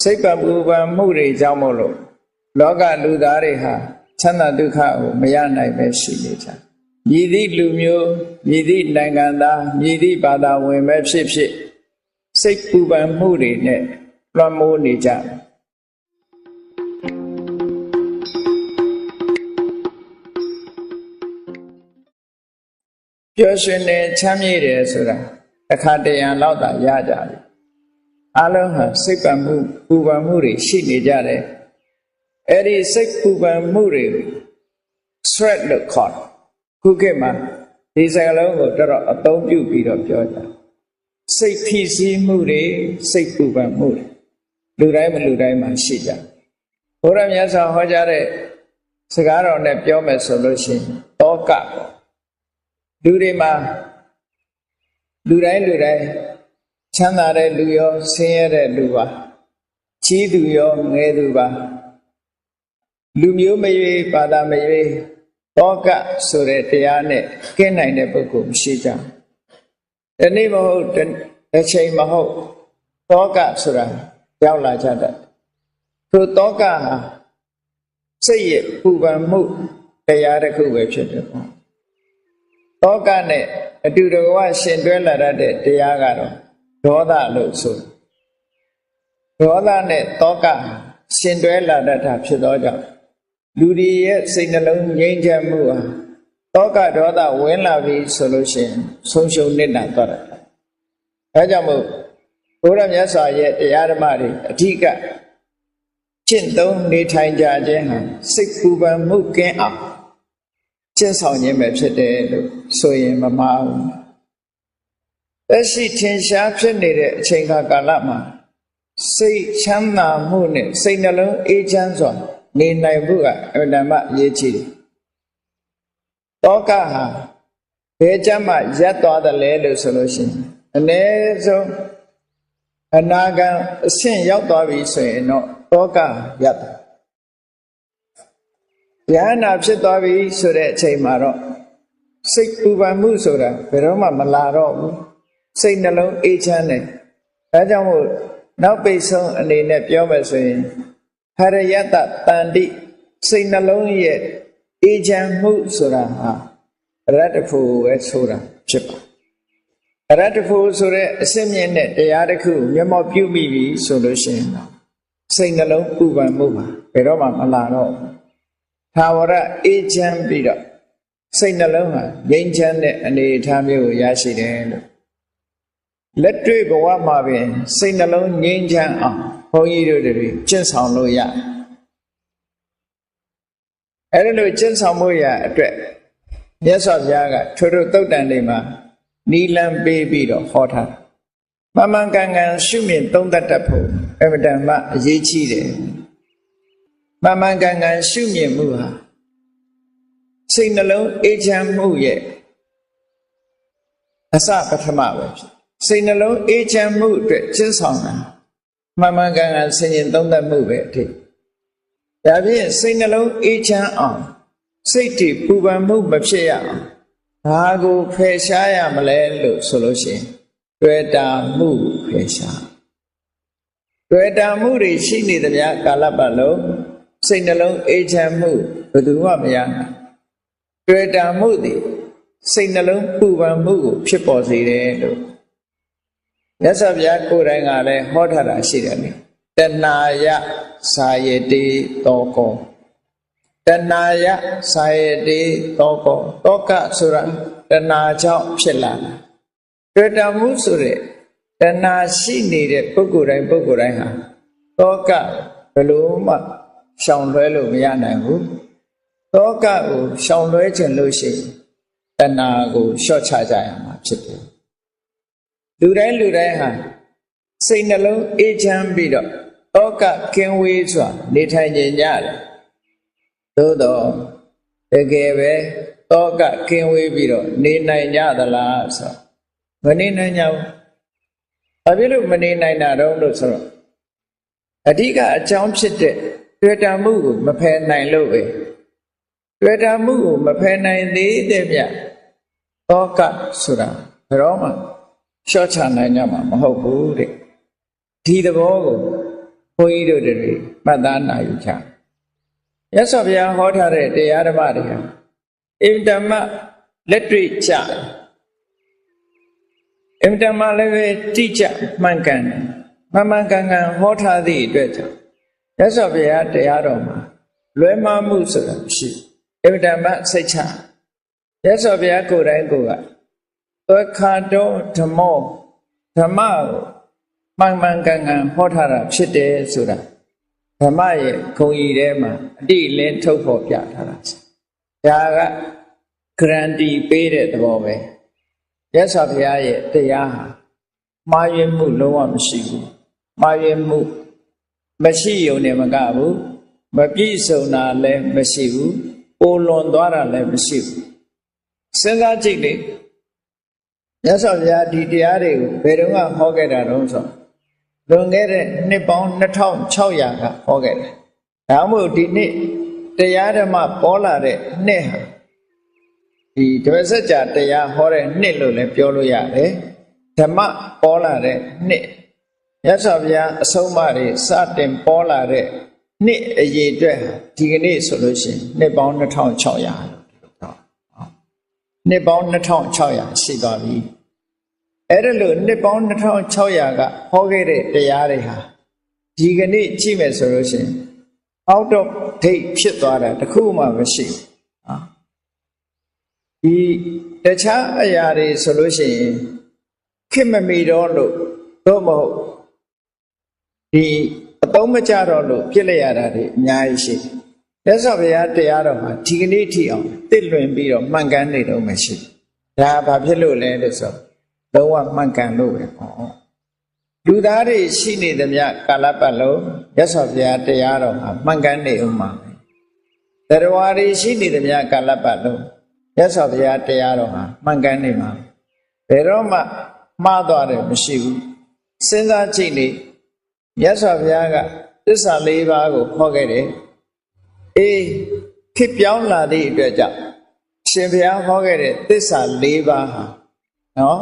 စိတ်ပပူပန်မှုတွေကြောင့်မို့လို့လောကလူသားတွေဟာချမ်းသာဒုက္ခကိုမရနိုင်ပဲရှိနေကြ။မြည်သည့်လူမျိုးမြည်သည့်နိုင်ငံသားမြည်သည့်ဘာသာဝင်ပဲဖြစ်ဖြစ်စိတ်ပူပန်မှုတွေနဲ့လွှမ်းမိုးနေကြတယ်။ပျော်ရွှင်နေချမ်းမြေ့တယ်ဆိုတာတစ်ခါတရံလောက်သာရကြတယ်။အလုံးဟာစိတ်ပန်မှုပူပန်မှုတွေရှိနေကြတယ်။အဲ့ဒီစိတ်ပူပန်မှုတွေ stress လို့ခေါ်တယ်။ခုခေတ်မှာဒီစကားလုံးကိုတော်တော်အသုံးပြုပြီးတော့ပြောကြတယ်။စိတ်ဖိစီးမှုတွေစိတ်ပူပန်မှုတွေလူတိုင်းမလူတိုင်းမှာရှိကြတယ်။ဘုရားမြတ်စွာဟောကြားတဲ့စကားတော်နဲ့ပြောမယ်ဆိုလို့ရှိရင်တောကပေါ့။လူတွေမှာလူတိုင်းချမ်းသာတဲ့လူရောဆင်းရဲတဲ့လူပါကြီးသူရောငယ်သူပါလူမျိုးမရွေးဘာသာမရွေးတောကဆိုတဲ့တရားနဲ့ကင်းနိုင်တဲ့ပုဂ္ဂိုလ်မရှိကြဘူးဒီနေ့မဟုတ်တစ်ချိန်မဟုတ်တောကဆိုတာရောက်လာကြတယ်ထိုတောကဟာစိတ်ရဲ့ပူပန်မှုတရားတစ်ခုပဲဖြစ်တယ်ပေါ့တောကနဲ့အတူတကွရှင်တွဲလာတဲ့တရားကတော့ဒေါသလို့ဆိုဒေါသနဲ့တောကရှင်တွဲလာတတ်တာဖြစ်သောကြောင့်လူတွေရဲ့စိတ်နှလုံးငြိမ်းချမ်းမှုဟာတောကဒေါသဝင်လာပြီဆိုလို့ရှိရင်ဆုံးရှုံးနေတာတော့တယ်။အဲကြောင့်မို့ဘုရားမြတ်စွာရဲ့တရားဓမ္မတွေအဓိကကျင့်သုံးနေထိုင်ကြခြင်းဟာစိတ်ပူပန်မှုကင်းအောင်ကျင့်ဆောင်ခြင်းပဲဖြစ်တယ်လို့ဆိုရင်မမှားဘူး။သက်ရှိထင်ရှားဖြစ်နေတဲ့အချိန်ကာလမှာစိတ်ချမ်းသာမှုနဲ့စိတ်နှလုံးအေးချမ်းစွာနေနိုင်မှုကအမှန်တမ်းအရေးကြီးတယ်။တောကဟာဘယ်ကြမှာရပ်သွားတယ်လဲလို့ဆိုလို့ရှိရင်အ ਨੇ ဆုံးအနာဂံအဆင့်ရောက်သွားပြီဆိုရင်တော့တောကရပ်တယ်။ဉာဏ်နာဖြစ်သွားပြီဆိုတဲ့အချိန်မှာတော့စိတ်ပူပန်မှုဆိုတာဘယ်တော့မှမလာတော့ဘူး။စိတ်နှလုံးအေးချမ်းတယ်။ဒါကြောင့်မို့နောက်ပိတ်ဆုံးအနေနဲ့ပြောမယ်ဆိုရင်ဟရယတတန္တိစိတ်နှလုံးရဲ့အေးချမ်းမှုဆိုတာဟာရတ္တဖို့ပဲဆိုတာဖြစ်ပါရတ္တဖို့ဆိုတဲ့အစစ်မြင့်တဲ့တရားတစ်ခုမျက်မှောက်ပြုမိပြီဆိုလို့ရှိရင်စိတ်နှလုံးပူပန်မှုပါဘယ်တော့မှမလာတော့သာဝရအေးချမ်းပြီးတော့စိတ်နှလုံးဟာငြိမ်းချမ်းတဲ့အနေအထားမျိုးကိုရရှိတယ်လို့လက်တွေ့ဘဝမှာပင်စိတ်နှလုံးငြိမ်းချမ်းအောင်ဘုန်းကြီးတို့တွေကျင့်ဆောင်လို့ရအဲ့ဒါလို့ကျင့်ဆောင်မှုရအတွက်မြတ်စွာဘုရားကထိုတို့သုတ်တန်တွေမှာနီလံပေးပြီးတော့ဟောထားမှန်မှန်ကန်ကန်ရှုမြင်သုံးသပ်တတ်ဖို့အမှန်တမ်းအရေးကြီးတယ်မှန်မှန်ကန်ကန်ရှုမြင်မှုဟာစိတ်နှလုံးအေးချမ်းမှုရဲ့အစပထမပဲဖြစ်စိတ်နှလုံးအေးချမ်းမှုအတွက်ကျင့်ဆောင်တာမှန်မှန်ကန်ကန်ဆင်ခြင်သုံးသပ်မှုပဲအဖြစ်ဒါဖြင့်စိတ်နှလုံးအေးချမ်းအောင်စိတ်တည်ပူပန်မှုမဖြစ်ရအောင်ဘာကိုဖယ်ရှားရမလဲလို့ဆိုလို့ရှိရင်တွေ့တာမှုဖယ်ရှားတွေ့တာမှုတွေရှိနေသမျှကာလပတ်လုံးစိတ်နှလုံးအေးချမ်းမှုဘယ်သူမှမရနိုင်တွေ့တာမှုသည်စိတ်နှလုံးပူပန်မှုကိုဖြစ်ပေါ်စေတယ်လို့မြတ်စွာဘုရားကိုယ်တိုင်ကလည်းဟောထားတာရှိတယ်လေတဏှာယသာယတိတောကောတဏှာယသာယတိတောကောတောကဆိုတာတဏှာကြောင့်ဖြစ်လာတာတွေ့တာမှုဆိုတဲ့တဏှာရှိနေတဲ့ပုဂ္ဂိုလ်တိုင်းဟာတောကဘယ်လိုမှရှောင်လွှဲလို့မရနိုင်ဘူးတောကကိုရှောင်လွှဲခြင်းလို့ရှိရင်တဏှာကိုလျှော့ချကြရမှာဖြစ်တယ်လူတိုင်းဟာစိတ်နှလုံးအေးချမ်းပြီးတော့တောကကင်းဝေးစွာနေထိုင်ကြတယ်သို့တော့တကယ်ပဲတောကကင်းဝေးပြီးတော့နေနိုင်ကြသလားဆိုမနေနိုင်ကြဘူးဘာဖြစ်လို့မနေနိုင်တာတော့လို့ဆိုတော့အဓိကအကြောင်းဖြစ်တဲ့တွေ့တာမှုကိုမဖယ်နိုင်လို့ပဲတွေ့တာမှုကိုမဖယ်နိုင်သေးတဲ့မြတ်တောကဆိုတာဘယ်တော့မှလျှော့ချနိုင်ကြမှာမဟုတ်ဘူးတဲ့ဒီသဘောကို ဘုန်းကြီးတို့တွေမှတ်သားနိုင်ကြရသော်ဘုရားဟောထားတဲ့တရားဓမ္မတွေဟာအင်တမလက်တွေ့ကြအင်တမလည်းပဲတိကျမှန်ကန်တယ်မှန်ကန်ဟောထားသည့်အတွက်ကြောင့်ရသော်ဘုရားတရားတော်မှာလွဲမှားမှုဆိုတာမရှိအင်တမစိတ်ချရသော်ဘုရားကိုယ်တိုင်ကိုယ်ကသက္ခတောဓမ္မောဓမ္မကိုမှန်ကန်ဟောထားတာဖြစ်တယ်ဆိုတာဓမ္မရဲ့ဂုံကြီးထဲမှာအတိအလင်းထုတ်ဖော်ပြထားတာဒါကဂရန်တီပေးတဲ့သဘောပဲရသော်ဘုရားရဲ့တရားဟာမှားယွင်းမှုလုံးဝမရှိဘူးမှားယွင်းမှုမရှိုံနဲ့မကဘူးမပြည့်စုံတာလည်းမရှိဘူးပိုလွန်သွားတာလည်းမရှိဘူးစဉ်းစားကြည့်လေရသော်ဘုရားဒီတရားတွေကိုဘယ်တော့မှဟောခဲ့တာတော့ဆိုလွန်ခဲ့တဲ့နှစ်ပေါင်း2600ကဟောခဲ့တယ်ဒါမှမဟုတ်ဒီနေ့တရားဓမ္မပေါ်လာတဲ့နှစ်ဟာဒီတပည့်စကြာတရားဟောတဲ့နှစ်လို့လည်းပြောလို့ရတယ်ဓမ္မပေါ်လာတဲ့နှစ်ရသော်ဘုရားအဆုံးအမတွေစတင်ပေါ်လာတဲ့နှစ်အရေးအတွက်ဒီကနေ့ဆိုလို့ရှိရင်နှစ်ပေါင်း2600နှစ်ပေါင်း2600ရှိသွားပြီအဲ့ဒါလို့နှစ်ပေါင်း2600ကဟောခဲ့တဲ့တရားတွေဟာဒီကနေ့ကြည့်မယ်ဆိုလို့ရှိရင် out of date ဖြစ်သွားတာတခုမှမရှိဘူးဒီတခြားအရာတွေဆိုလို့ရှိရင်ခေတ်မမီတော့လို့တော့မဟုတ်ဒီအသုံးမကျတော့လို့ပြစ်လိုက်ရတာတွေအများကြီးရှိတယ်။ဒါဆိုဘုရားတရားတော်မှာဒီကနေ့ထိအောင်တစ်လွင်ပြီးတော့မှန်ကန်နေတော့မှရှိတယ်။ဒါဘာဖြစ်လို့လဲလို့ဆိုလုံးဝမှန်ကန်လို့ပဲ။လူသားတွေရှိနေသမျှကာလပတ်လုံးရသော်ဘုရားတရားတော်မှာမှန်ကန်နေဦးမှာပဲ။တရားဝါတွေရှိနေသမျှကာလပတ်လုံးရသော်ဘုရားတရားတော်ဟာမှန်ကန်နေမှာဘယ်တော့မှမှားသွားတယ်မရှိဘူး။စဉ်းစားကြည့်လေမြတ်စွာဘုရားကသစ္စာ၄ပါးကိုဟောခဲ့တယ်အေးခေတ်ပြောင်းလာသည့်အတွက်ကြောင့်ရှင်ဘုရားဟောခဲ့တဲ့သစ္စာ၄ပါးဟာနော်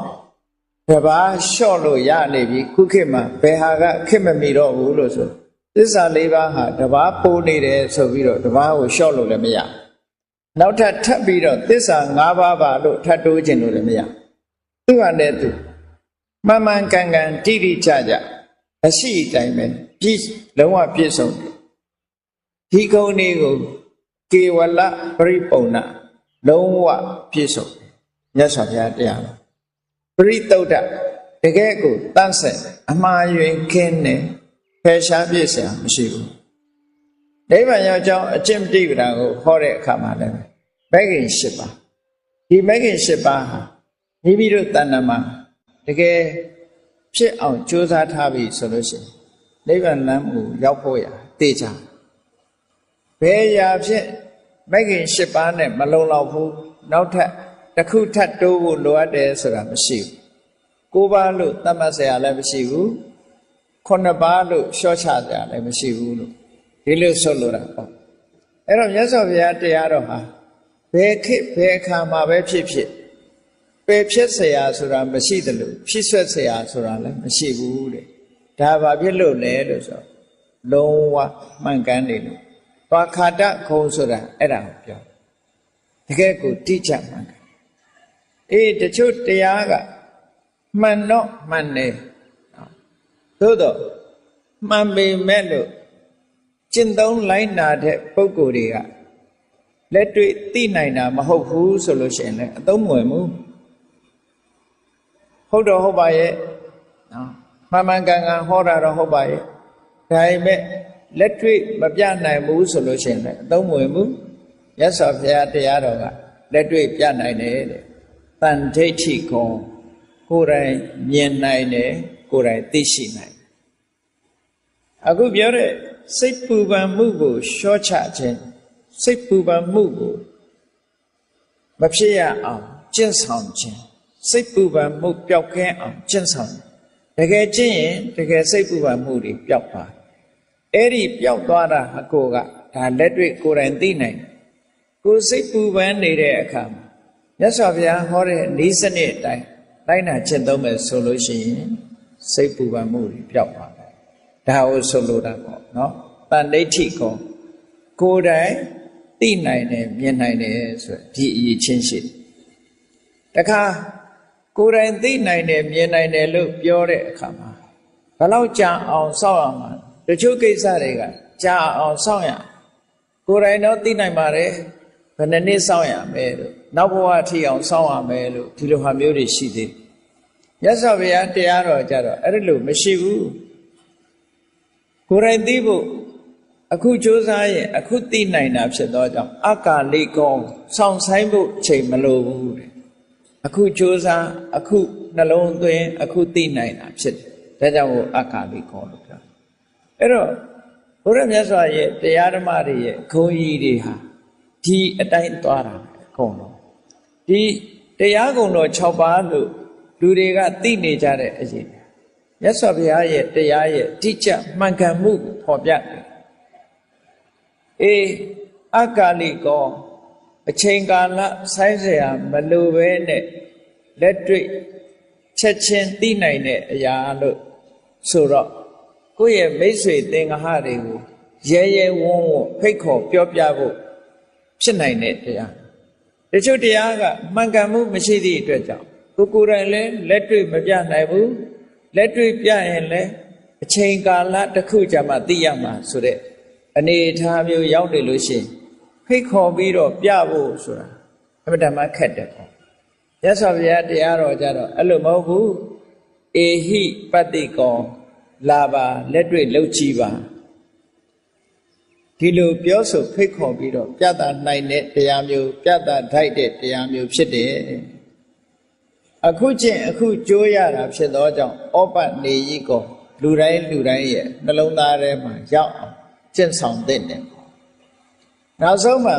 တပါးလျှော့လို့ရနေပြီခုခေတ်မှာဘယ်ဟာကခေတ်မမီတော့ဘူးလို့ဆိုသစ္စာ၄ပါးဟာတပါးပိုးနေတယ်ဆိုပြီးတော့တပါးကိုလျှော့လို့လည်းမရနောက်ထပ်ပြီးတော့သစ္စာ၅ပါးပါလို့ထပ်တိုးခြင်းလို့လည်းမရသူ့ဟာနဲ့သူမှန်မှန်ကန်ကန်တိတိကျကျအရှိအတိုင်းပဲပြည့်လုံးဝပြည့်စုံတယ်ဒီကုန်းလေးကိုကေဝလပရိပုံဏလုံးဝပြည့်စုံမြတ်စွာဘုရားတရားတော်ပရိသုဒ္ဓတကယ်ကိုတန့်ဆက်အမှားယွင်းခင်းနေဖယ်ရှားပြည့်စရာမရှိဘူးနိဗ္ဗာန်ရောက်ကြောင်းအကျင့်ပဋိပဒါကိုဟောတဲ့အခါမှာလည်းမဂ္ဂင်၈ပါးဒီမဂ္ဂင်၈ပါးဟာမိမိတို့တဏ္ဍာမှာတကယ်ဖြစ်အောင်ကြိုးစားထားပြီဆိုလို့ရှိရင်နိဗ္ဗာန်လမ်းကိုရောက်ဖို့ရသိကြဘယ်ရာဖြစ်မဂ္ဂင်၈ပါးနဲ့မလုံလောက်ဘူးနောက်ထပ်တစ်ခုထပ်တိုးဖို့လိုအပ်တယ်ဆိုတာမရှိဘူး၉ပါးလို့သတ်မှတ်စရာလည်းမရှိဘူး9ပါးလို့လျှော့ချစရာလည်းမရှိဘူးလို့ဒီလိုဆိုလိုတာပေါ့အဲ့တော့မြတ်စွာဘုရားတရားတော်ဟာဘယ်ခေတ်ဘယ်အခါမှာပဲဖြစ်ဖြစ်ပယ်ဖြစ်เสียဆိုတာမရှိတယ်လို့ဖြစ်ဆွက်เสียဆိုတာလည်းမရှိဘူးတဲ့ဒါဘာဖြစ်လို့လဲလို့ဆိုလုံးဝမှန်ကန်နေလို့သွားခါတခုံဆိုတာအဲ့ဒါကိုပြောတကယ်ကိုတိကျမှန်ကန်အေးတချို့တရားကမှန်တော့မှန်တယ်သို့တော့မှန်ပေမဲ့လို့ကျင့်သုံးလိုက်နာတဲ့ပုဂ္ဂိုလ်တွေကလက်တွေ့သိနိုင်တာမဟုတ်ဘူးဆိုလို့ရှိရင်လည်းအသုံးမဝင်ဘူးဟုတ်တော့ဟုတ်ပါရဲ့နော်မှန်မှန်ကန်ကန်ဟောတာတော့ဟုတ်ပါရဲ့ဒါပေမဲ့လက်တွေ့မပြနိုင်ဘူးဆိုလို့ရှိရင်လည်းအသုံးမဝင်ဘူးမြတ်စွာဘုရားတရားတော်ကလက်တွေ့ပြနိုင်တယ်တဲ့တန်ဋိဋ္ဌိကောကိုယ်တိုင်မြင်နိုင်တယ်ကိုယ်တိုင်သိရှိနိုင်အခုပြောတဲ့စိတ်ပူပန်မှုကိုလျှော့ချခြင်းစိတ်ပူပန်မှုကိုမဖြစ်ရအောင်ကျင့်ဆောင်ခြင်းစိတ်ပူပန်မှုပျောက်ကင်းအောင်ကျင့်ဆောင်တကယ်ကျင့်ရင်တကယ်စိတ်ပူပန်မှုတွေပျောက်သွားအဲ့ဒီပျောက်သွားတာအကိုကဒါလက်တွေ့ကိုယ်တိုင်သိနိုင်ကိုယ်စိတ်ပူပန်နေတဲ့အခါမှာမြတ်စွာဘုရားဟောတဲ့ဤစနစ်အတိုင်းလိုက်နာကျင့်သုံးမယ်ဆိုလို့ရှိရင်စိတ်ပူပန်မှုတွေပျောက်သွားတယ် ဒါကိုဆိုလိုတာပေါ့နော်တန်ဋိဋ္ဌိကောကိုယ်တိုင်သိနိုင်တယ်မြင်နိုင်တယ်ဆိုဒီအရေးချင်းရှိတခါကိုယ်တိုင်သိနိုင်တယ်မြင်နိုင်တယ်လို့ပြောတဲ့အခါမှာဘယ်လောက်ကြာအောင်စောင့်ရမှာတချို့ကိစ္စတွေကကြာအောင်စောင့်ရကိုယ်တိုင်တော့သိနိုင်ပါတယ်ဘယ်နှစ်စောင့်ရမယ်လို့နောက်ဘဝအထိအောင်စောင့်ရမယ်လို့ဒီလိုဟာမျိုးတွေရှိသေးမြတ်စွာဘုရားတရားတော်ကြတော့အဲ့လိုမရှိဘူးကိုယ်တိုင်သိဖို့အခုကြိုးစားရင်အခုသိနိုင်တာဖြစ်သောကြောင့်အကာလိကောစောင့်ဆိုင်ဖို့ချိန်မလိုဘူးတဲ့အခုကြိုးစားအခုနှလုံးသွင်းအခုသိနိုင်တာဖြစ်တယ်ဒါကြောင့်အကာလိကောလို့ပြောအဲ့တော့ဘုရားမြတ်စွာရဲ့တရားဓမ္မတွေရဲ့ဂုဏ်ကြီးတွေဟာဒီအတိုင်းသွားတာအကုန်လုံးဒီတရားဂုဏ်တော်6ပါးလို့လူတွေကသိနေကြတဲ့အရေးမြတ်စွာဘုရားရဲ့တရားရဲ့တိကျမှန်ကန်မှုဖော်ပြတယ်အကာလိကောအချိန်ကာလဆိုင်းเสียမလိုပဲနဲ့လက်တွေ့ချက်ချင်းသိနိုင်တဲ့အရာလို့ဆိုတော့ကိုယ့်ရဲ့မိတ်ဆွေသင်္ဃဟတွေကိုရဲရဲဝန်းဝန်းဖိတ်ခေါ်ပြောပြဖို့ဖြစ်နိုင်တဲ့တရားတချို့တရားကမှန်ကန်မှုမရှိသည့်အတွက်ကြောင့်ကိုယ်တိုင်လည်းလက်တွေ့မပြနိုင်ဘူးလက်တွေ့ပြရင်လည်းအချိန်ကာလတစ်ခုကြာမှသိရမှာဆိုတဲ့အနေအထားမျိုးရောက်တယ်လို့ရှိရင်ဖိတ်ခေါ်ပြီးတော့ပြဖို့ဆိုတာအမှန်တမ်းခက်တယ်ပေါ့ရသော်ဘုရားတရားတော်ကြတော့အဲ့လိုမဟုတ်ဘူးအေဟိပတ္တိကောလာပါလက်တွေ့လှုပ်ကြည့်ပါဒီလိုပြောဆိုဖိတ်ခေါ်ပြီးတော့ပြသနိုင်တဲ့တရားမျိုးပြသထိုက်တဲ့တရားမျိုးဖြစ်တယ်အခုချင်းအခုကြိုးရတာဖြစ်သောကြောင့်ဩပနေယိကောလူတိုင်းရဲ့နှလုံးသားထဲမှာရောက်အောင်ကျင့်ဆောင်သင့်တယ်နောက်ဆုံးမှာ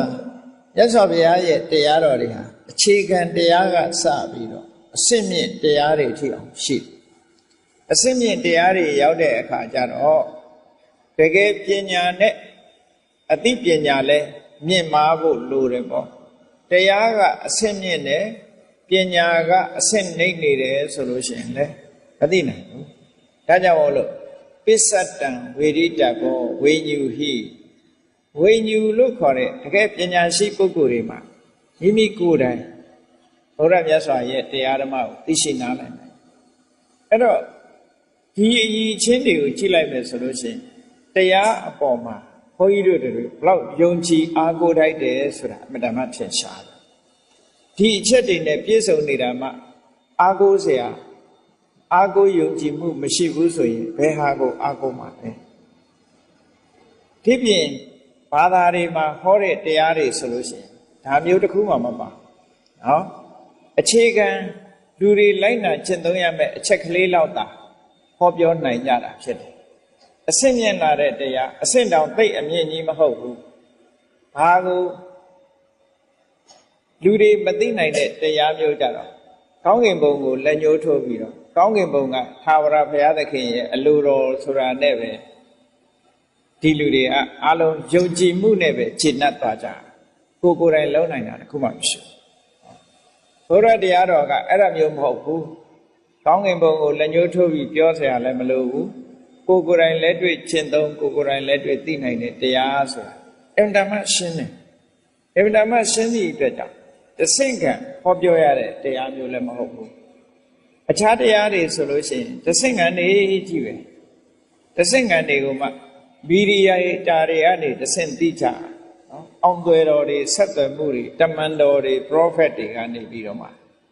မြတ်စွာဘုရားရဲ့တရားတော်တွေဟာအခြေခံတရားကစပြီးတော့အစစ်မြင့်တရားတွေထိအောင်ရှိအစစ်မြင့်တရားတွေရောက်တဲ့အခါကျတော့တကယ်ပညာနဲ့အသိပညာလဲမြင့်မားဖို့လိုတယ်ပေါ့တရားကအစစ်မြင့်တယ်ပညာကအစစ်နှိမ့်နေတယ်ဆိုလို့ရှိရင်လည်းမသိနိုင်ဘူးဒါကြောင့်မို့လို့ပစ္စတံဝေရိတဘောဝိညူဟိဝိညူလို့ခေါ်တဲ့တကယ်ပညာရှိပုဂ္ဂိုလ်တွေမှာမိမိကိုယ်တိုင်ဘုရားမြတ်စွာရဲ့တရားဓမ္မကိုသိရှိနားလည်နိုင်အဲ့တော့ဒီအရေးချင်းတွေကိုကြည့်လိုက်မယ်ဆိုလို့ရှိရင်တရားအပေါ်မှာဘုန်းကြီးတို့တွေဘလောက်ယုံကြည်အားကိုးထိုက်တယ်ဆိုတာအမှန်တမ်းထင်ရှားတယ်ဒီအချက်တွေနဲ့ပြည့်စုံနေတာမှအားကိုးစရာအားကိုးယုံကြည်မှုမရှိဘူးဆိုရင်ဘယ်ဟာကိုအားကိုးမှာလဲဒီပြင်ဘာသာတွေမှာဟောတဲ့တရားတွေဆိုလို့ရှိရင်ဒါမျိုးတစ်ခုမှမပါနော်အခြေခံလူတွေလိုက်နာကျင့်သုံးရမယ့်အချက်ကလေးလောက်သာဟောပြောနိုင်ကြတာဖြစ်တယ်အဆင့်မြင့်လာတဲ့တရားအဆင့်တောင်သိအမြင့်ကြီးမဟုတ်ဘူးဘာကိုလူတွေမသိနိုင်တဲ့တရားမျိုးကြတော့ကောင်းကင်ဘုံကိုလက်ညှိုးထိုးပြီးတော့ကောင်းကင်ဘုံကသာဝရဘုရားသခင်ရဲ့အလိုတော်ဆိုတာနဲ့ပဲဒီလူတွေအားလုံးယုံကြည်မှုနဲ့ပဲခြေနှက်သွားကြကိုယ်တိုင်လုံးနိုင်တာတခုမှမရှိဘူးဘုရားတရားတော်ကအဲ့ဒါမျိုးမဟုတ်ဘူးကောင်းကင်ဘုံကိုလက်ညှိုးထိုးပြီးပြောစရာလည်းမလိုဘူးကိုယ်တိုင်လက်တွေ့ကျင့်သုံးကိုယ်တိုင်လက်တွေ့သိနိုင်တဲ့တရားဆိုတာအင်တာမရှင်းတယ်အင်တာမရှင်းသည့်အတွက်ကြောင့်တဆင့်ခံဟောပြောရတဲ့တရားမျိုးလည်းမဟုတ်ဘူးအခြားတရားတွေဆိုလို့ရှိရင်တဆင့်ခံနေကြည့်ပဲတဆင့်ခံတွေကိုမှဗီရိယတာတွေကနေတဆင့်သိကြနော်အောင်သွယ်တော်တွေဆက်သွယ်မှုတွေတမန်တော်တွေ prophet တွေကနေပြီးတော့မှ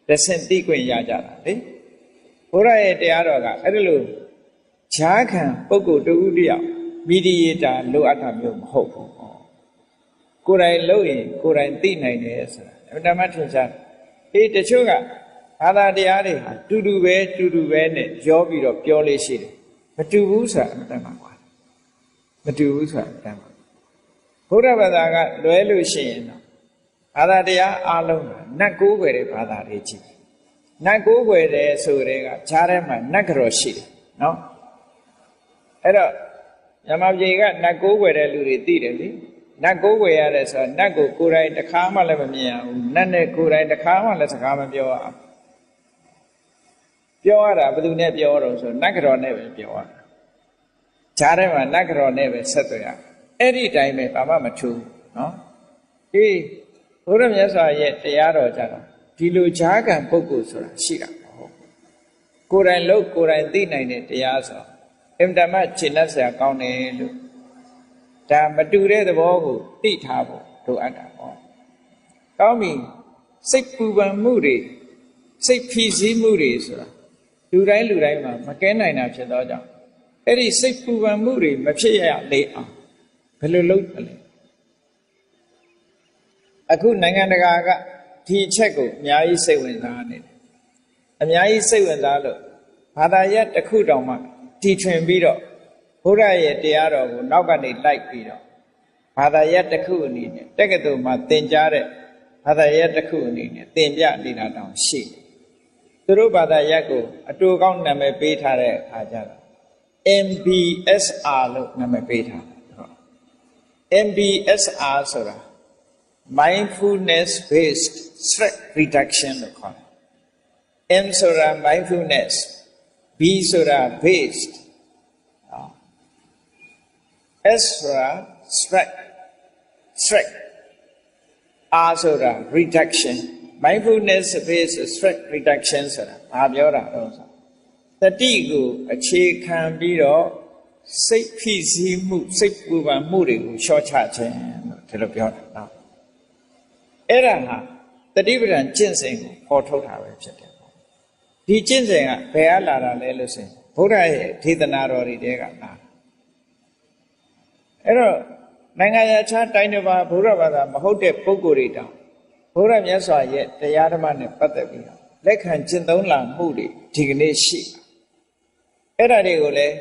တဆင့်သိခွင့်ရကြတာလေဘုရားရဲ့တရားတော်ကအဲ့ဒါလို့ဈာခံပုဂ္ဂိုလ်တဦးတယောက်ဗီရိယတာလိုအပ်တာမျိုးမဟုတ်ဘူးကိုယ်တိုင်လုပ်ရင်ကိုယ်တိုင်သိနိုင်တယ်ဆိုတာအမှန်တမ်းထင်ရှားတချို့ကဘာသာတရားတွေဟာတူတူပဲနဲ့ရောပြီးတော့ပြောလေးရှိတယ်မတူဘူးဆိုတာအမှန်တမ်းပါမတူဘူးဆိုတာအမှန်တမ်းပါဘုရားဘာသာကလွဲလို့ရှိရင်တော့ဘာသာတရားအလုံးကနတ်ကိုးကွယ်တဲ့ဘာသာတွေကြီးနတ်ကိုးကွယ်တယ်ဆိုတဲ့ကဈာထဲမှာနတ်ကြော်ရှိတယ်နော်အဲ့တော့မြမပြေကနတ်ကိုးကွယ်တဲ့လူတွေသိတယ်လေနတ်ကိုးကွယ်ရတယ်ဆိုတော့နတ်ကိုကိုယ်တိုင်တစ်ခါမှလည်းမမြင်ရဘူးနတ်နဲ့ကိုယ်တိုင်တစ်ခါမှလည်းစကားမပြောရဘူးပြောရတာဘယ်သူနဲ့ပြောတော့ဆိုနတ်ကြော်နဲ့ပဲပြောရတာ ဂျားထဲမှာနတ်ကတော်နဲ့ပဲဆက်သွယ်ရအဲ့ဒီတိုင်းပဲဘာမှမထူးနော်ဒီဘုရားမြတ်စွာရဲ့တရားတော်ကြတော့ဒီလိုဂျားကံပုဂ္ဂိုလ်ဆိုတာရှိတာမဟုတ်ကိုယ်တိုင်လို့ကိုယ်တိုင်သိနိုင်တဲ့တရားဆိုအင်တမရှင်းတတ်စရာကောင်းတယ်လို့ဒါမတူတဲ့သဘောကိုသိထားဖို့လိုအပ်တာပေါ့ကောင်းပြီစိတ်ပူပန်မှုတွေစိတ်ဖြီးစည်းမှုတွေဆိုတာလူတိုင်းမှာမကဲနိုင်တာဖြစ်တော့ကြောင့်အဲ့ဒီစိတ်ပူပန်မှုတွေမဖြစ်ရလေအောင်ဘယ်လိုလုပ်လဲအခုနိုင်ငံတကာကဒီအချက်ကိုအများကြီးစိတ်ဝင်စားနေတယ်အများကြီးစိတ်ဝင်စားလို့ဘာသာရပ်တစ်ခုတောင်မှတီထွင်ပြီးတော့ဘုရားရဲ့တရားတော်ကိုနောက်ကနေလိုက်ပြီးတော့ဘာသာရပ်တစ်ခုအနေနဲ့တက္ကသိုလ်မှာသင်ကြားတဲ့ဘာသာရပ်တစ်ခုအနေနဲ့သင်ပြနေတာတောင်ရှိတယ်သူတို့ဘာသာရပ်ကိုအတူကောင်းနာမည်ပေးထားတဲ့အခါကျတော့ MBSR လို့နာမည်ပေးထားတယ် MBSR ဆိုတာ mindfulness based stress reduction လို့ခေါ်တယ် M ဆိုတာ mindfulness B ဆိုတာ based S ဆိုတာ stress R ဆိုတာ reduction mindfulness based stress reduction ဆိုတာဘာပြောတာတော့ဆိုတတိကိုအခြေခံပြီးတော့စိတ်ဖိစီးမှုစိတ်ပူပန်မှုတွေကိုလျှော့ချခြင်းလို့ဒီလိုပြောတာနော်အဲ့ဒါဟာတတိပဒံကျင့်စဉ်ကိုပေါ်ထုတ်တာပဲဖြစ်တယ်ဒီကျင့်စဉ်ကဘယ်အလာတာလဲလို့ဆိုရင်ဘုရားရဲ့ဒေသနာတော်တွေတဲကလာအဲ့တော့နိုင်ငံခြားတိုင်းတစ်ပါးဘုရားဘာသာမဟုတ်တဲ့ပုဂ္ဂိုလ်တွေတောင်ဘုရားမြတ်စွာရဲ့တရားဓမ္မနဲ့ပတ်သက်ပြီးတော့လက်ခံကျင့်သုံးလာမှုတွေဒီကနေ့ရှိအဲ့ဒါတွေကိုလည်း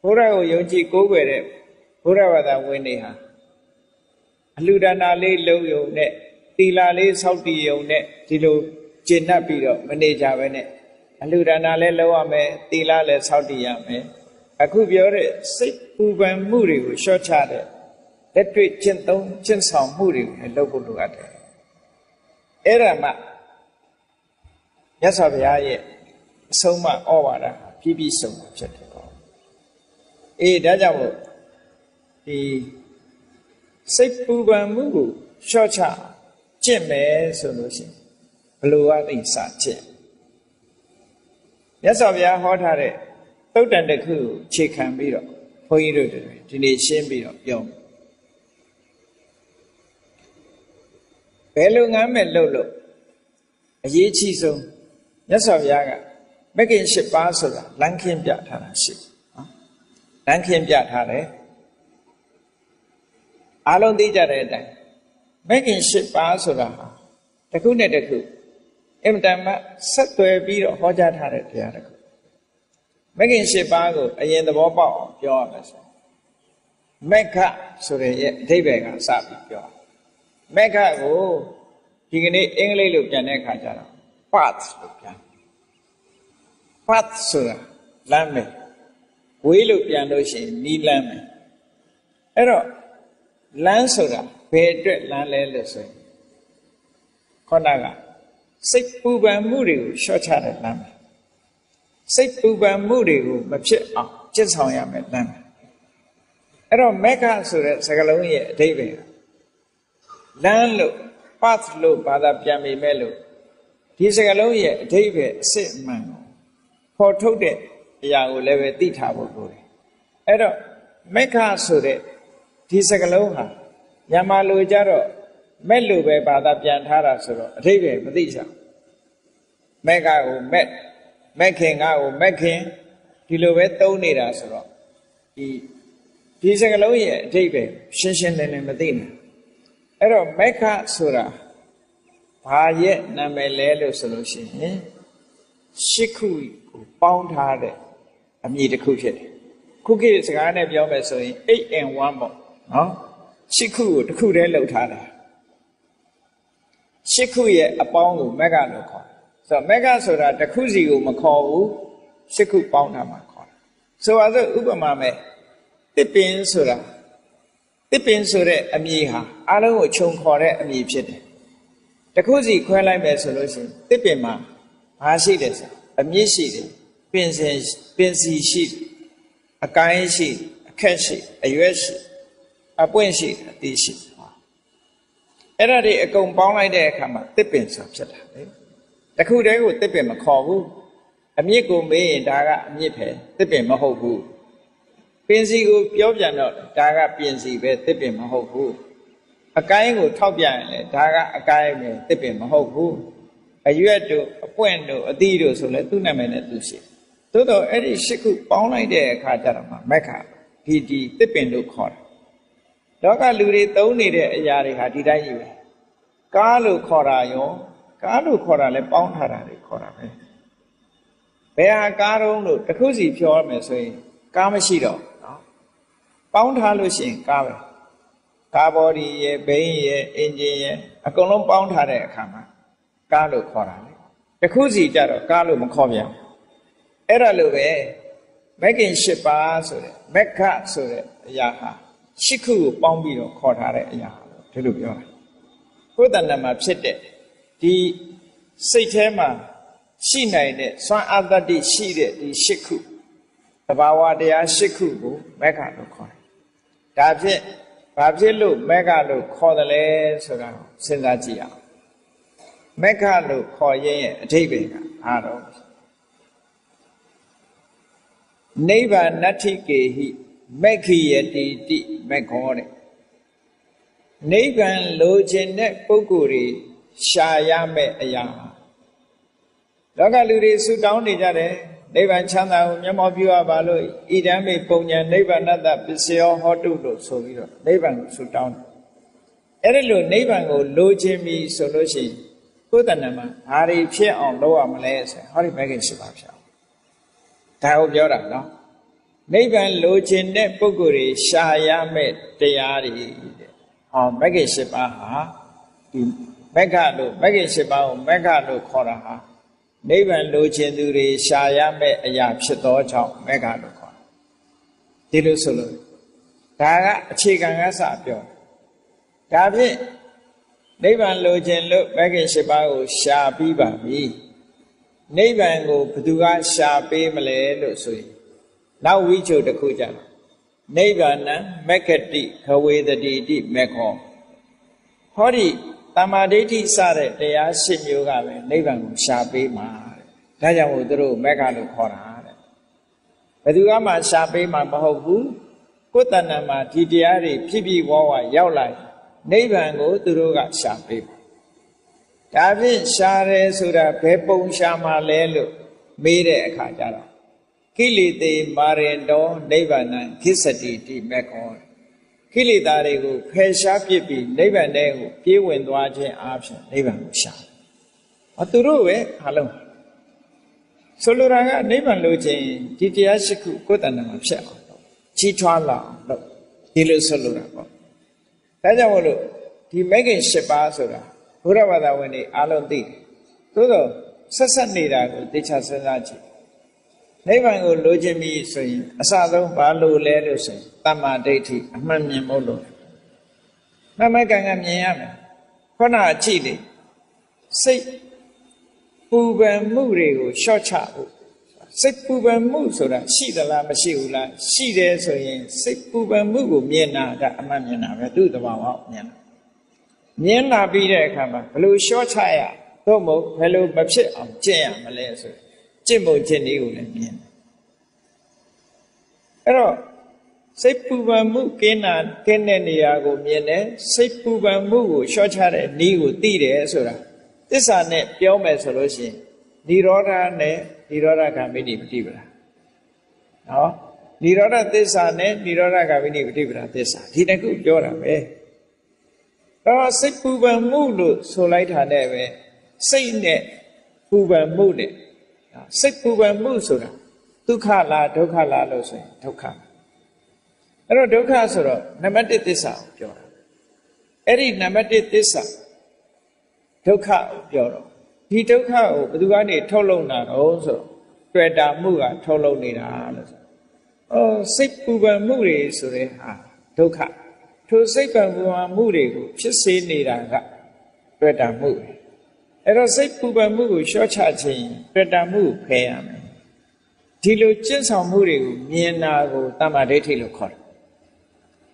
ဘုရားကိုယုံကြည်ကိုးကွယ်တဲ့ဘုရားဘာသာဝင်တွေဟာအလှူဒါနလေးလုပ်ယုံနဲ့သီလလေးစောင့်တည်ယုံနဲ့ဒီလိုကျင့်တတ်ပြီးတော့မနေကြဘဲနဲ့အလှူဒါနလည်းလုပ်ရမယ်သီလလည်းစောင့်တည်ရမယ်အခုပြောတဲ့စိတ်ပူပန်မှုတွေကိုလျှော့ချတဲ့လက်တွေ့ကျင့်သုံးကျင့်ဆောင်မှုတွေကိုလည်းလုပ်ဖို့လိုအပ်တယ်အဲ့ဒါမှမြတ်စွာဘုရားရဲ့အဆုံးအမဩဝါဒပြည့်ပြည့်စုံစုံဖြစ်တယ်ပေါ့အေးဒါကြောင့်မို့ဒီစိတ်ပူပန်မှုကိုလျှော့ချကျင့်မယ်ဆိုလို့ရှိရင်ဘယ်လိုအိစကျင့်မြတ်စွာဘုရားဟောထားတဲ့သုတ်တန်တစ်ခုကိုခြေခံပြီးတော့ဘုန်းကြီးတို့တွေဒီနေ့ရှင်းပြီးတော့ပြောမယ်ဘယ်လိုငမ်းမဲ့လို့အရေးကြီးဆုံးမြတ်စွာဘုရားကမဂ်ကင်၈ပါးဆိုတာလမ်းခင်းပြထားတာရှိနော်လမ်းခင်းပြထားတယ်အားလုံးသိကြတဲ့အတိုင်းမဂ်ကင်၈ပါးဆိုတာဟာတစ်ခုနဲ့တစ်ခုအင်မတန်မှဆက်သွယ်ပြီးတော့ဟောကြားထားတဲ့တရားတစ်ခုမဂ်ကင်၈ပါးကိုအရင်သဘောပေါက်အောင်ပြောရမယ်ဆိုမက္ခဆိုတဲ့ရဲ့အဓိပ္ပာယ်ကစပြီးပြောမက္ခကိုဒီကနေ့အင်္ဂလိပ်လိုပြန်တဲ့အခါကျတော့ path လို့ပြန် path ဆိုတာလမ်းပဲဝေးလို့ပြန်လို့ရှိရင်နီးလမ်းပဲအဲ့တော့လမ်းဆိုတာဘယ်အတွက်လမ်းလဲလို့ဆိုရင်ခေါဏကစိတ်ပူပန်မှုတွေကိုလျှော့ချတဲ့လမ်းပဲစိတ်ပူပန်မှုတွေကိုမဖြစ်အောင်ကျင့်ဆောင်ရမယ်လမ်းပဲအဲ့တော့မက္ခဆိုတဲ့စကားလုံးရဲ့အဓိပ္ပာယ်လမ်းလို့ path လို့ဘာသာပြန်ပေမဲ့လို့ဒီစကားလုံးရဲ့အဓိပ္ပာယ်အစစ်အမှန်ကိုပေါ်ထုတ်တဲ့အရာကိုလည်းပဲသိထားဖို့လိုတယ်အဲ့တော့မက္ခဆိုတဲ့ဒီစကားလုံးဟာမြန်မာလိုကြတော့မဲ့လို့ပဲဘာသာပြန်ထားတာဆိုတော့အဓိပ္ပာယ်မသိချင်မက္ခကိုမက်ခင်ကိုမက်ခင်ဒီလိုပဲသုံးနေတာဆိုတော့ဒီစကားလုံးရဲ့အဓိပ္ပာယ်ရှင်းရှင်းလင်းလင်းမသိနိုင်အဲ့တော့မက္ခဆိုတာဘာရဲ့နာမည်လဲလို့ဆိုလို့ရှိရင်ရှစ်ခုကိုပေါင်းထားတဲ့အမည်တစ်ခုဖြစ်တယ်ခုခေတ်စကားနဲ့ပြောမယ်ဆိုရင် 8 and 1 ပေါ့နော်ရှစ်ခုကိုတစ်ခုတည်းလှုပ်ထားတာရှစ်ခုရဲ့အပေါင်းကိုမက္ခလို့ခေါ်တယ်ဆိုတော့မက္ခဆိုတာတစ်ခုစီကိုမခေါ်ဘူးရှစ်ခုပေါင်းထားမှခေါ်တယ်ဆိုပါစို့ဥပမာမဲ့တစ်ပင်ဆိုတာတစ်ပင်ဆိုတဲ့အမည်ဟာအားလုံးကိုခြုံခေါ်တဲ့အမည်ဖြစ်တယ်တစ်ခုစီခွဲလိုက်မယ်ဆိုလို့ရှိရင်တစ်ပင်မှာဘာရှိတယ်ဆိုအမြင့်ရှိတယ်ပင်စီရှိတယ်အကိုင်းရှိတယ်အ အခက်ရှိအရွက်ရှိအပွင့်ရှိအသေးရှိအဲ့ဒါတွေအကုန်ပေါင်းလိုက်တဲ့အခါမှာတစ်ပင်ဆိုဖြစ်တာလေတခုတည်းကိုတစ်ပင်မခေါ်ဘူးအမြစ်ကိုမေးရင်ဒါကအမြစ်ပဲတစ်ပင်မဟုတ်ဘူးပင်စီကိုပြောပြန်တော့ဒါကပင်စီပဲတစ်ပင်မဟုတ်ဘူးအကိုင်းကိုထောက်ပြန်ရင်လေဒါကအကိုင်းပဲတစ်ပင်မဟုတ်ဘူးအရွက်တို့အပွင့်တို့အသီးတို့ဆိုလဲသူ့နာမည်နဲ့သူရှိသို့တော့အဲ့ဒီ၈ခုပေါင်းလိုက်တဲ့အခါကျတော့မှမက္ခဒီတစ်ပင်တို့ခေါ်တာလောကလူတွေသုံးနေတဲ့အရာတွေဟာဒီတိုင်းကြီးပဲကားလို့ခေါ်တာရောကားလို့ခေါ်တာလဲပေါင်းထားတာတွေခေါ်တာပဲဘယ်ဟာကားတုံးလို့တစ်ခုစီပြောရမယ်ဆိုရင်ကားမရှိတော့နော်ပေါင်းထားလို့ရှိရင်ကားပဲကားဘော်ဒီရဲ့ဘိန်းရဲ့အင်ဂျင်ရဲ့အကုန်လုံးပေါင်းထားတဲ့အခါမှာကားလို့ခေါ်တာလေတစ်ခုစီကြတော့ကားလို့မခေါ်ပြန်အဲ့ဒါလိုပဲမဂ္ဂင်၈ပါးဆိုတဲ့မက္ခဆိုတဲ့အရာဟာ၈ခုကိုပေါင်းပြီးတော့ခေါ်ထားတဲ့အရာဒီလိုပြောတာကိုယ်တဏ္ဍာမှာဖြစ်တဲ့ဒီစိတ်ထဲမှာရှိနိုင်တဲ့စွမ်းအားတတ္တိရှိတဲ့ဒီ၈ခုသဘာဝတရား၈ခုကိုမက္ခလို့ခေါ်တယ်ဒါဖြင့်ဘာဖြစ်လို့မက္ခလို့ခေါ်တယ်လဲဆိုတာစဉ်းစားကြည့်အောင်မက္ခလို့ခေါ်ရင်အဓိပ္ပာယ်ကအားတော့နိဗ္ဗာနတ္ထိကေဟိမက္ခိယတိတိမက္ခောတဲ့နိဗ္ဗာန်လိုချင်တဲ့ပုဂ္ဂိုလ်တွေရှာရမယ့်အရာလောကလူတွေဆုတောင်းနေကြတယ်နိဗ္ဗာန်ချမ်းသာကိုမျက်မှောက်ပြုရပါလို့ဣဒံမေပုံညာနိဗ္ဗာနတ္တပစ္စယောဟောတုလို့ဆိုပြီးတော့နိဗ္ဗာန်ကိုဆုတောင်းတယ်အဲ့ဒီလိုနိဗ္ဗာန်ကိုလိုချင်ပြီဆိုလို့ရှိရင်ကိုယ်တဏ္ဍာမှာဘာတွေဖြစ်အောင်လုပ်ရမလဲဆိုရင်ဟောဒီမဂ္ဂင်၈ပါးဖြစ်အောင်ဒါကိုပြောတာနော်နိဗ္ဗာန်လိုချင်တဲ့ပုဂ္ဂိုလ်တွေရှာရမယ့်တရားတွေတဲ့ဟောမဂ္ဂင်၈ပါးဟာဒီမက္ခလို့မဂ္ဂင်၈ပါးကိုမက္ခလို့ခေါ်တာဟာနိဗ္ဗာန်လိုချင်သူတွေရှာရမယ့်အရာဖြစ်သောကြောင့်မက္ခလို့ခေါ်တာဒီလိုဆိုလို့ဒါကအခြေခံကစပြောဒါဖြင့်နိဗ္ဗာန်လိုချင်လို့မဂ္ဂင်၈ပါးကိုရှာပြီးပါပြီနိဗ္ဗာန်ကိုဘယ်သူကရှာပေးမလဲလို့ဆိုရင်နောက်ဝိချုပ်တစ်ခုကြတယ်နိဗ္ဗာန်မက္ခတိခဝေတတိတိမက္ခောဟောဒီတမ္မာဒိဋ္ဌိစတဲ့တရား၈မျိုးကပဲနိဗ္ဗာန်ကိုရှာပေးမှာတဲ့ဒါကြောင့်မို့သူတို့မက္ခလို့ခေါ်တာတဲ့ဘယ်သူကမှရှာပေးမှာမဟုတ်ဘူးကိုယ်တဏ္ဍာမှာဒီတရားတွေဖြစ်ပြီးဝဝရောက်လာနိဗ္ဗာန်ကိုသူတို့ကရှာပေးမှာဒါဖြင့်ရှားတယ်ဆိုတာဘယ်ပုံရှားမှလဲလို့မေးတဲ့အခါကျတော့ကိလေသေမာရင်တော်နိဗ္ဗာန်ခိစ္စတိတိမက္ခောကိလေသာတွေကိုဖယ်ရှားပြစ်ပြီးနိဗ္ဗာန်ထဲကိုပြေးဝင်သွားခြင်းအားဖြင့်နိဗ္ဗာန်ကိုရှားသူတို့ပဲအားလုံးဆိုလိုတာကနိဗ္ဗာန်လိုချင်ဒီတရားရှိခုကိုယ်တဏ္ဍာမှာဖြစ်အောင်ကြီးထွားလာအောင်လို့ဒီလိုဆိုလိုတာပေါ့ဒါကြောင့်မို့လို့ဒီမဂ္ဂင်၈ပါးဆိုတာဘုရားဘာသာဝင်တွေအားလုံးသိတယ်သို့တော့ဆက်ဆက်နေတာကိုသိချစဉ်းစားကြည့်နိဗ္ဗာန်ကိုလိုချင်ပြီဆိုရင်အစဆုံးဘာလို့လဲလို့ဆိုရင်တမ္မာဒိဋ္ဌိအမှန်မြင်ဖို့လိုမမကံကမြင်ရမယ်ခုနအကြည့်လေစိတ်ပူပန်မှုတွေကိုလျှော့ချဖို့စိတ်ပူပန်မှုဆိုတာရှိသလားမရှိဘူးလားရှိတယ်ဆိုရင်စိတ်ပူပန်မှုကိုမြင်တာကအမှန်မြင်တာပဲသူ့တဘာဝမြင်တာမြင်လာပြီးတဲ့အခါမှာဘယ်လိုလျှော့ချရသို့မဟုတ်ဘယ်လိုမဖြစ်အောင်ကျင့်ရမလဲဆိုကျင့်ဖို့ကျင့်နည်းကိုလည်းမြင်တယ်အဲ့တော့စိတ်ပူပန်မှုကင်းတဲ့နေရာကိုမြင်တယ်စိတ်ပူပန်မှုကိုလျှော့ချတဲ့နည်းကိုသိတယ်ဆိုတာသစ္စာနဲ့ပြောမယ်ဆိုလို့ရှိရင်និရောဓနဲ့និရောဓဂามိနိပฏิပဒါနော်និရောဓသစ္စာနဲ့និရောဓဂามိနိပฏิပဒါသစ္စာဒီတစ်ခုပြောတာပဲတော့စိတ်ပူပန်မှုလို့ဆိုလိုက်တာနဲ့ပဲစိတ်နဲ့ပူပန်မှုနဲ့စိတ်ပူပန်မှုဆိုတာဒုက္ခလားဒုက္ခလားလို့ဆိုရင်ဒုက္ခအဲ့တော့ဒုက္ခဆိုတော့နံပါတ်1သစ္စာကိုပြောတာအဲ့ဒီနံပါတ်1သစ္စာဒုက္ခကိုပြောတော့ဒီဒုက္ခကိုဘယ်သူကနေထုတ်လုပ်တာတော့ဆိုတွေ့တာမှုကထုတ်လုပ်နေတာလို့ဆိုစိတ်ပူပန်မှုတွေဆိုတဲ့ဟာဒုက္ခထိုစိတ်ပူပန်မှုတွေကိုဖြစ်စေနေတာကတွေ့တာမှုအဲ့တော့စိတ်ပူပန်မှုကိုလျှော့ချခြင်းတွေ့တာမှုဖယ်ရမယ်ဒီလိုကျင့်ဆောင်မှုတွေကိုမြင်တာကိုတမ္မာဒိဋ္ဌိလို့ခေါ်တယ်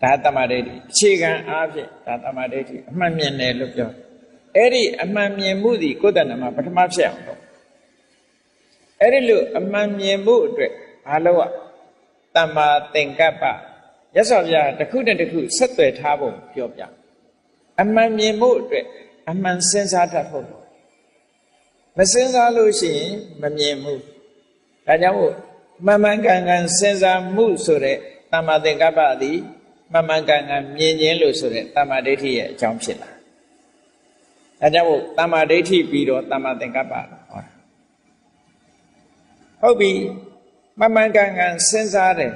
ဒါတမ္မာဒိဋ္ဌိအခြေခံအားဖြင့်ဒါတမ္မာဒိဋ္ဌိအမှန်မြင်တယ်လို့ပြောအဲ့ဒီအမှန်မြင်မှုဒီကိုယ်တဏ္ဍမှာပထမဖြစ်အောင်လုပ်အဲ့ဒီလိုအမှန်မြင်မှုအတွက်ဘာလို့อ่ะတမ္မာသင်္ကပ္ပရသော်ပြတစ်ခုနဲ့တစ်ခုဆက်သွယ်ထားဖို့ပြောပြအမှန်မြင်မှုအတွက်အမှန်စဉ်းစားတတ်ဖို့မစဉ်းစားလို့ရှိရင်မမြင်ဘူးဒါကြောင့်မို့မှန်မှန်ကန်ကန်စဉ်းစားမှုဆိုတဲ့တမ္မာသင်္ကပ္ပသည်မှန်မှန်ကန်ကန်မြင်ခြင်းလို့ဆိုတဲ့တမ္မာဒိဋ္ဌိရဲ့အကြောင်းဖြစ်လာဒါကြောင့်မို့တမ္မာဒိဋ္ဌိပြီးတော့တမ္မာသင်္ကပ္ပဟောတာဟုတ်ပြီမှန်မှန်ကန်ကန်စဉ်းစားတယ်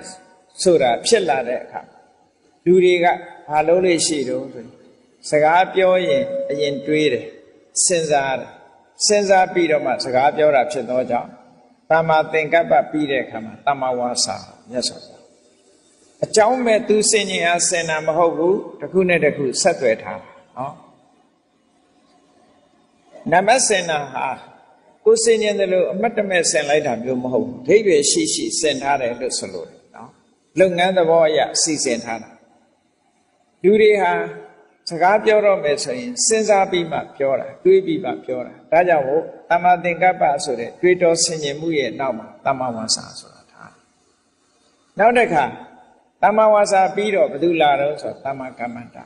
ဆိုတာဖြစ်လာတဲ့အခါလူတွေကဘာလို့လဲရှိတော့ဆိုစကားပြောရင်အရင်တွေးတယ်စဉ်းစားတယ်စဉ်းစားပြီးတော့မှစကားပြောတာဖြစ်သောကြောင့်တမ္မာသင်္ကပ္ပပြီးတဲ့အခါမှာတမ္မာဝါစာမြတ်စွာဘုရားအကြောင်းမဲ့သူစင်ញင်အားစင်တာမဟုတ်ဘူးတစ်ခုနဲ့တစ်ခုဆက်သွယ်ထားတာဟောနမစင်နာဟာကိုစင်ញင်တယ်လို့အမတ်တမဲ့ဆင်လိုက်တာမျိုးမဟုတ်ဘူးဒိဋ္ဌိရှိရှိဆင်ထားတယ်လို့ဆိုလို့နော်လုပ်ငန်းသဘောအရစီစဉ်ထားတာလူတွေဟာစကားပြောတော့မယ်ဆိုရင်စဉ်းစားပြီးမှပြောတာတွေးပြီးမှပြောတာဒါကြောင့်မို့တမ္မာသင်္ကပ္ပဆိုတဲ့တွေးတော်ဆင်ញင်မှုရဲ့နောက်မှာတမ္မာဝါစာဆိုတာထားနောက်တစ်ခါတမ္မာဝါစာပြီးတော့ဘယ်သူလာတော့ဆိုတမ္မာကမ္မန္တ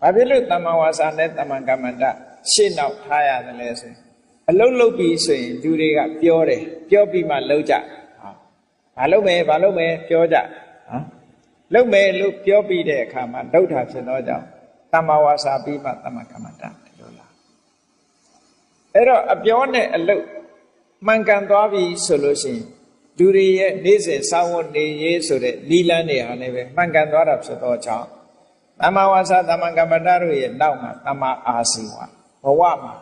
ဘာဖြစ်လို့တမ္မာဝါစာနဲ့တမ္မာကမ္မန္တရှေ့နောက်ထားရတယ်လဲဆိုရင်အလုံးလုံးပြီးဆိုရင်လူတွေကပြောတယ်ပြောပြီးမှလုပ်ကြဘာလုပ်မယ်ပြောကြလုပ်မယ်လို့ပြောပြီးတဲ့အခါမှာဒုဋ္ဌာဖြစ်သောကြောင့်တမ္မာဝါစာပြီးမှတမ္မာကမ္မန္တပြောလာအဲ့တော့အပြောနဲ့အလုပ်မှန်ကန်သွားပြီဆိုလို့ရှိရင်လူတွေရဲ့နေ့စဉ်စာဝတ်နေရေးဆိုတဲ့လီလန်းတွေဟာလည်းပဲမှန်ကန်သွားတာဖြစ်သောကြောင့်တမ္မာဝါစာတမ္မာကမ္မန္တတို့ရဲ့နောက်မှာတမ္မာအာဇီဝဘဝမှာ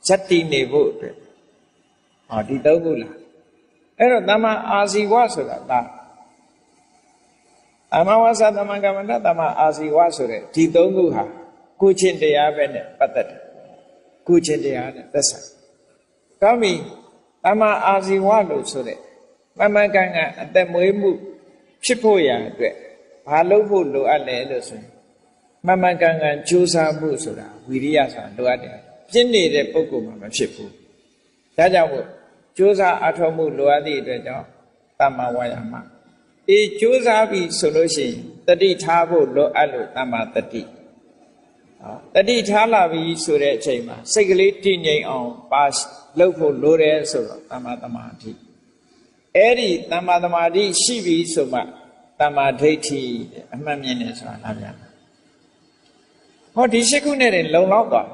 ယတ္တိနေဖို့အတွက်ဒီသုံးခုလားအဲ့တော့တမ္မာအာဇီဝဆိုတာကတမ္မာဝါစာတမ္မာကမ္မန္တတမ္မာအာဇီဝဆိုတဲ့ဒီသုံးခုဟာကုချင်းတရားပဲနဲ့ပတ်သက်တယ်ကုချင်းတရားနဲ့သက်ဆိုင်ကောင်းပြီတမ္မာအာဇီဝလို့ဆိုတဲ့မှန်မှန်ကန်ကန်အသက်မွေးမှုဖြစ်ဖို့ရအတွက်ဘာလုပ်ဖို့လိုအပ်လဲလို့ဆိုရင်မှန်မှန်ကန်ကန်ကြိုးစားမှုဆိုတာဝိရိယဆိုတာလိုအပ်တယ်ပြင်းနေတဲ့ပုဂ္ဂိုလ်မှာမဖြစ်ဘူးဒါကြောင့်မို့ကြိုးစားအထောက်မှုလိုအပ်သည့်အတွက်ကြောင့်တမ္မာဝါယာမကြိုးစားပြီဆိုလို့ရှိရင်တတိထားဖို့လိုအပ်လို့တမ္မာတတိတတိထားလာပြီဆိုတဲ့အချိန်မှာစိတ်ကလေးတည်ငြိမ်အောင်ပါလုပ်ဖို့လိုတယ်ဆိုတော့တမ္မာသမာဓိအဲ့ဒီတမ္မာသမာဓိရှိပြီဆိုမှတမ္မာဒိဋ္ဌိအမှန်မြင်တယ်ဆိုတာလားဗျာဟောဒီရှိခုနဲ့လုံလောက်သွား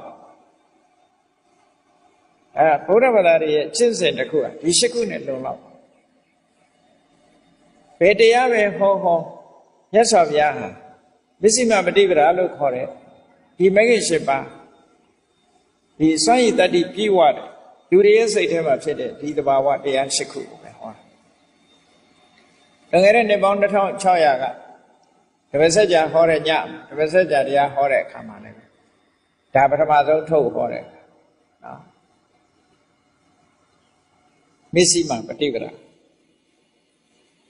ဗုဒ္ဓဘာသာရဲ့ကျင့်စဉ်တစ်ခုကဒီရှိခုနဲ့လုံလောက်ဘယ်တရားပဲဟောမြတ်စွာဘုရားဟာမစ္စည်းမပฏิပဒါလို့ခေါ်တဲ့ဒီမဂ္ဂင်၈ပါးဒီစွမ်းရည်တတ္တိပြည့်ဝတဲ့လူတွေရဲ့စိတ်ထဲမှာဖြစ်တဲ့ဒီသဘာဝတရား၈ခုကိုပဲဟောလွန်ခဲ့တဲ့နှစ်ပေါင်း2600ကတပည့်ဆက်ကြာဟောတဲ့ညတပည့်ဆက်ကြာတရားဟောတဲ့အခါမှာလည်းဒါပထမဆုံးထုတ်ဟောတဲ့နော်မစ္စည်းမပฏิပဒါ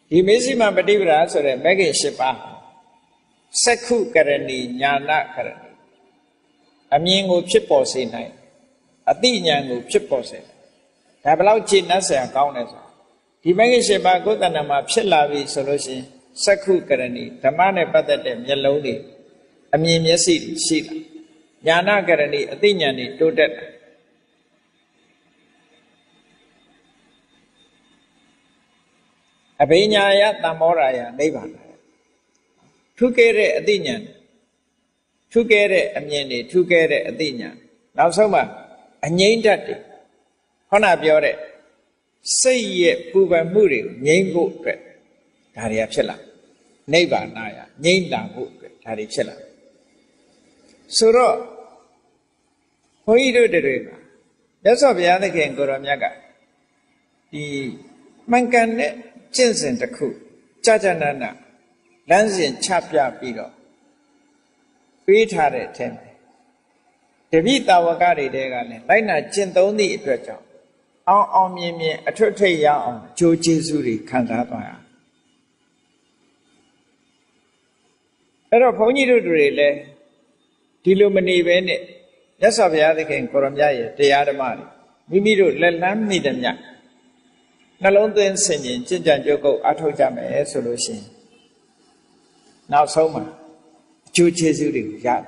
ဒီမစ္စည်းမပฏิပဒါဆိုတဲ့မဂ္ဂင်၈ပါးစက္ခုကရဏီညာနာကရဏီအမြင်ကိုဖြစ်ပေါ်စေနိုင်အသိဉာဏ်ကိုဖြစ်ပေါ်စေဒါဘယ်လောက်ကျင့်နှံ့ဆရာကောင်းလဲဆိုဒီမဂ္ဂင်၈ပါးကိုယ်တဏ္ဍမှာဖြစ်လာပြီဆိုလို့ရှိရင်စက္ခုကရဏီဓမ္မနဲ့ပတ်သက်တဲ့မျက်လုံးတွေအမြင်မျက်စိတွေရှိလာညာနာကရဏီအသိဉာဏ်တွေတိုးတက်လာအဘိညာယသံမောရာယနိဗ္ဗာန်ထူးကဲတဲ့အသိဉာဏ်ထူးကဲတဲ့အမြင်တွေထူးကဲတဲ့အသိဉာဏ်နောက်ဆုံးမှာအငြိမ့်တတ်တယ်ခေါနပြောတဲ့စိတ်ရဲ့ပူပန်မှုတွေကိုငြိမ့်ဖို့အတွက်ဒါတွေကဖြစ်လာနိဗ္ဗာန်ယငြိမ့်လာဖို့အတွက်ဒါတွေဖြစ်လာဆိုတော့ဘုန်းကြီးတို့တွေကမြတ်စွာဘုရားသခင်ကိုရောမြတ်ကဒီမှန်ကန်တဲ့ကျင့်စဉ်တစ်ခုကြာကြာနာနာလမ်းစဉ်ချပြပြီးတော့ပေးထားတဲ့အထက်မှာတပိတာဝကတွေတဲကလည်းလိုက်နာကျင့်သုံးသည့်အတွက်ကြောင့်အောင်မြင်အထွတ်ထိပ်ရအောင်ကြိုးကျေးဇူးတွေခံစားသွားရ အဲ့တော့ဘုန်းကြီးတို့တွေလည်းဒီလိုမနေပဲနဲ့မြတ်စွာဘုရားသခင်ကိုရမြတ်ရဲ့တရားဓမ္မတွေမိမိတို့လက်လန်းမိသည်မြတ်နှလုံးသွင်းဆင်ခြင်ကြင်ကြံကြုတ်ကုတ်အားထုတ်ကြမယ်ဆိုလို့ရှိရင်နောက်ဆုံးမှာအကျိုးကျေးဇူးတွေကိုရတယ်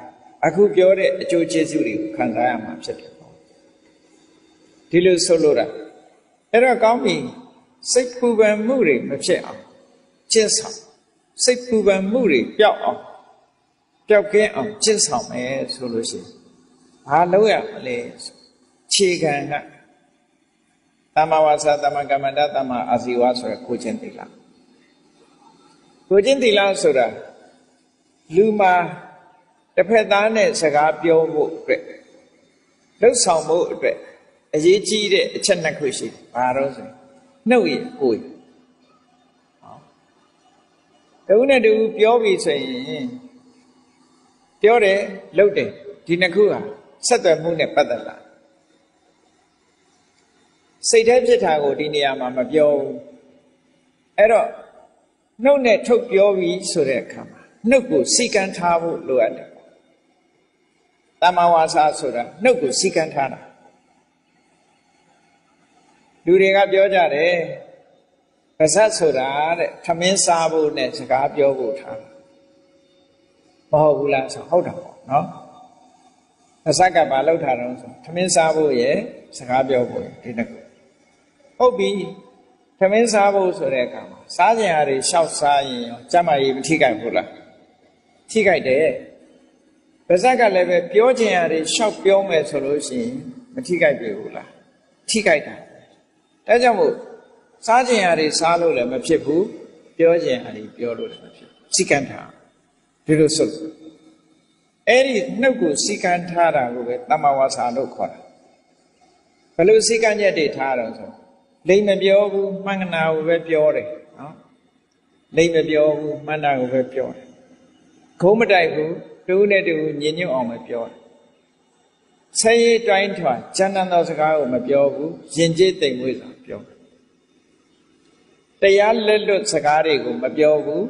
အခုပြောတဲ့အကျိုးကျေးဇူးတွေကိုခံစားရမှာဖြစ်တယ်ဒီလိုဆိုလို့တာအဲ့တော့ကောင်းပြီစိတ်ပူပန်မှုတွေမဖြစ်အောင်ကျင့်ဆောင်စိတ်ပူပန်မှုတွေပျောက်အောင်ပျောက်ကင်းအောင်ကျင့်ဆောင်မယ်ဆိုလို့ရှိရင်ဘာလုပ်ရမလဲခြေခံကသမ္မာဝါစာသမ္မာကမ္မန္တသမ္မာအာဇီဝဆိုရယ်ကိုချင်းသီလကိုချင်းသီလဆိုတာလူမှာတစ်ဖက်သားနဲ့စကားပြောဖို့အတွက်လှုပ်ဆောင်ဖို့အတွက်အရေးကြီးတဲ့အချက်နှစ်ခုရှိတယ်။ဘာလို့ဆိုရင်နှုတ်ရကိုယ်တဦးနဲ့တူပြောပြီဆိုရင်ပြောတယ်လုပ်တယ်ဒီနှစ်ခုဟာဆက်သွယ်မှုနဲ့ပတ်သက်လာစိတ်ထဲဖြစ်တာကိုဒီနေရာမှာမပြောဘူးအဲ့တော့နှုတ်နဲ့ထုတ်ပြောပြီဆိုတဲ့အခါမှာနှုတ်ကိုစီကံထားဖို့လိုအပ်တယ်သမ္မာဝါစာဆိုတာနှုတ်ကိုစီကံထားတာလူတွေကပြောကြတယ်ပါဇက်ဆိုတာတဲ့ထမင်းစားဖို့နဲ့စကားပြောဖို့ထားမဟုတ်ဘူးလားဆိုဟုတ်တာပေါ့နော်ပါဇက်ကဘာလောက်ထားတော့ဆိုထမင်းစားဖို့ရယ်စကားပြောဖို့ရယ်ဒီနှစ်ခုဟုတ်ပြီထမင်းစားဖို့ဆိုတဲ့အခါမှာစားကြင်ရာတွေရှောက်စားရင်ရောကျမကြီးမထိခိုက်ဘူးလားထိခိုက်တယ်ပါဇက်ကလည်းပဲပြောကြင်ရာတွေရှောက်ပြောမယ်ဆိုလို့ရှိရင်မထိခိုက်ပြီဘူးလားထိခိုက်တာဒါကြောင့်မို့စားကြင်ရာတွေစားလို့လည်းမဖြစ်ဘူးပြောကြင်ရာတွေပြောလို့လည်းမဖြစ်ဘူးစိကံထားဒီလိုဆိုအဲ့ဒီနှုတ်ကိုစိကံထားတာကိုပဲသမ္မာဝါစာလို့ခေါ်တာဘယ်လိုစိကံချက်တွေထားတော့ဆိုလိမ့်မပြောဘူးမှန်ကနာကိုပဲပြောတယ်နော်လိမ့်မပြောဘူးမှန်တာကိုပဲပြောတယ်ခုံးမတိုက်ဘူးတူနဲ့တူညင်ညွတ်အောင်ပဲပြောတယ်ဆဲရီတိုင်းထွာကျမ်းသောစကားကိုမပြောဘူးယဉ်ကျေးသိမ်မွေ့စွာပြောတယ်တရားလက်လွတ်စကားတွေကိုမပြောဘူး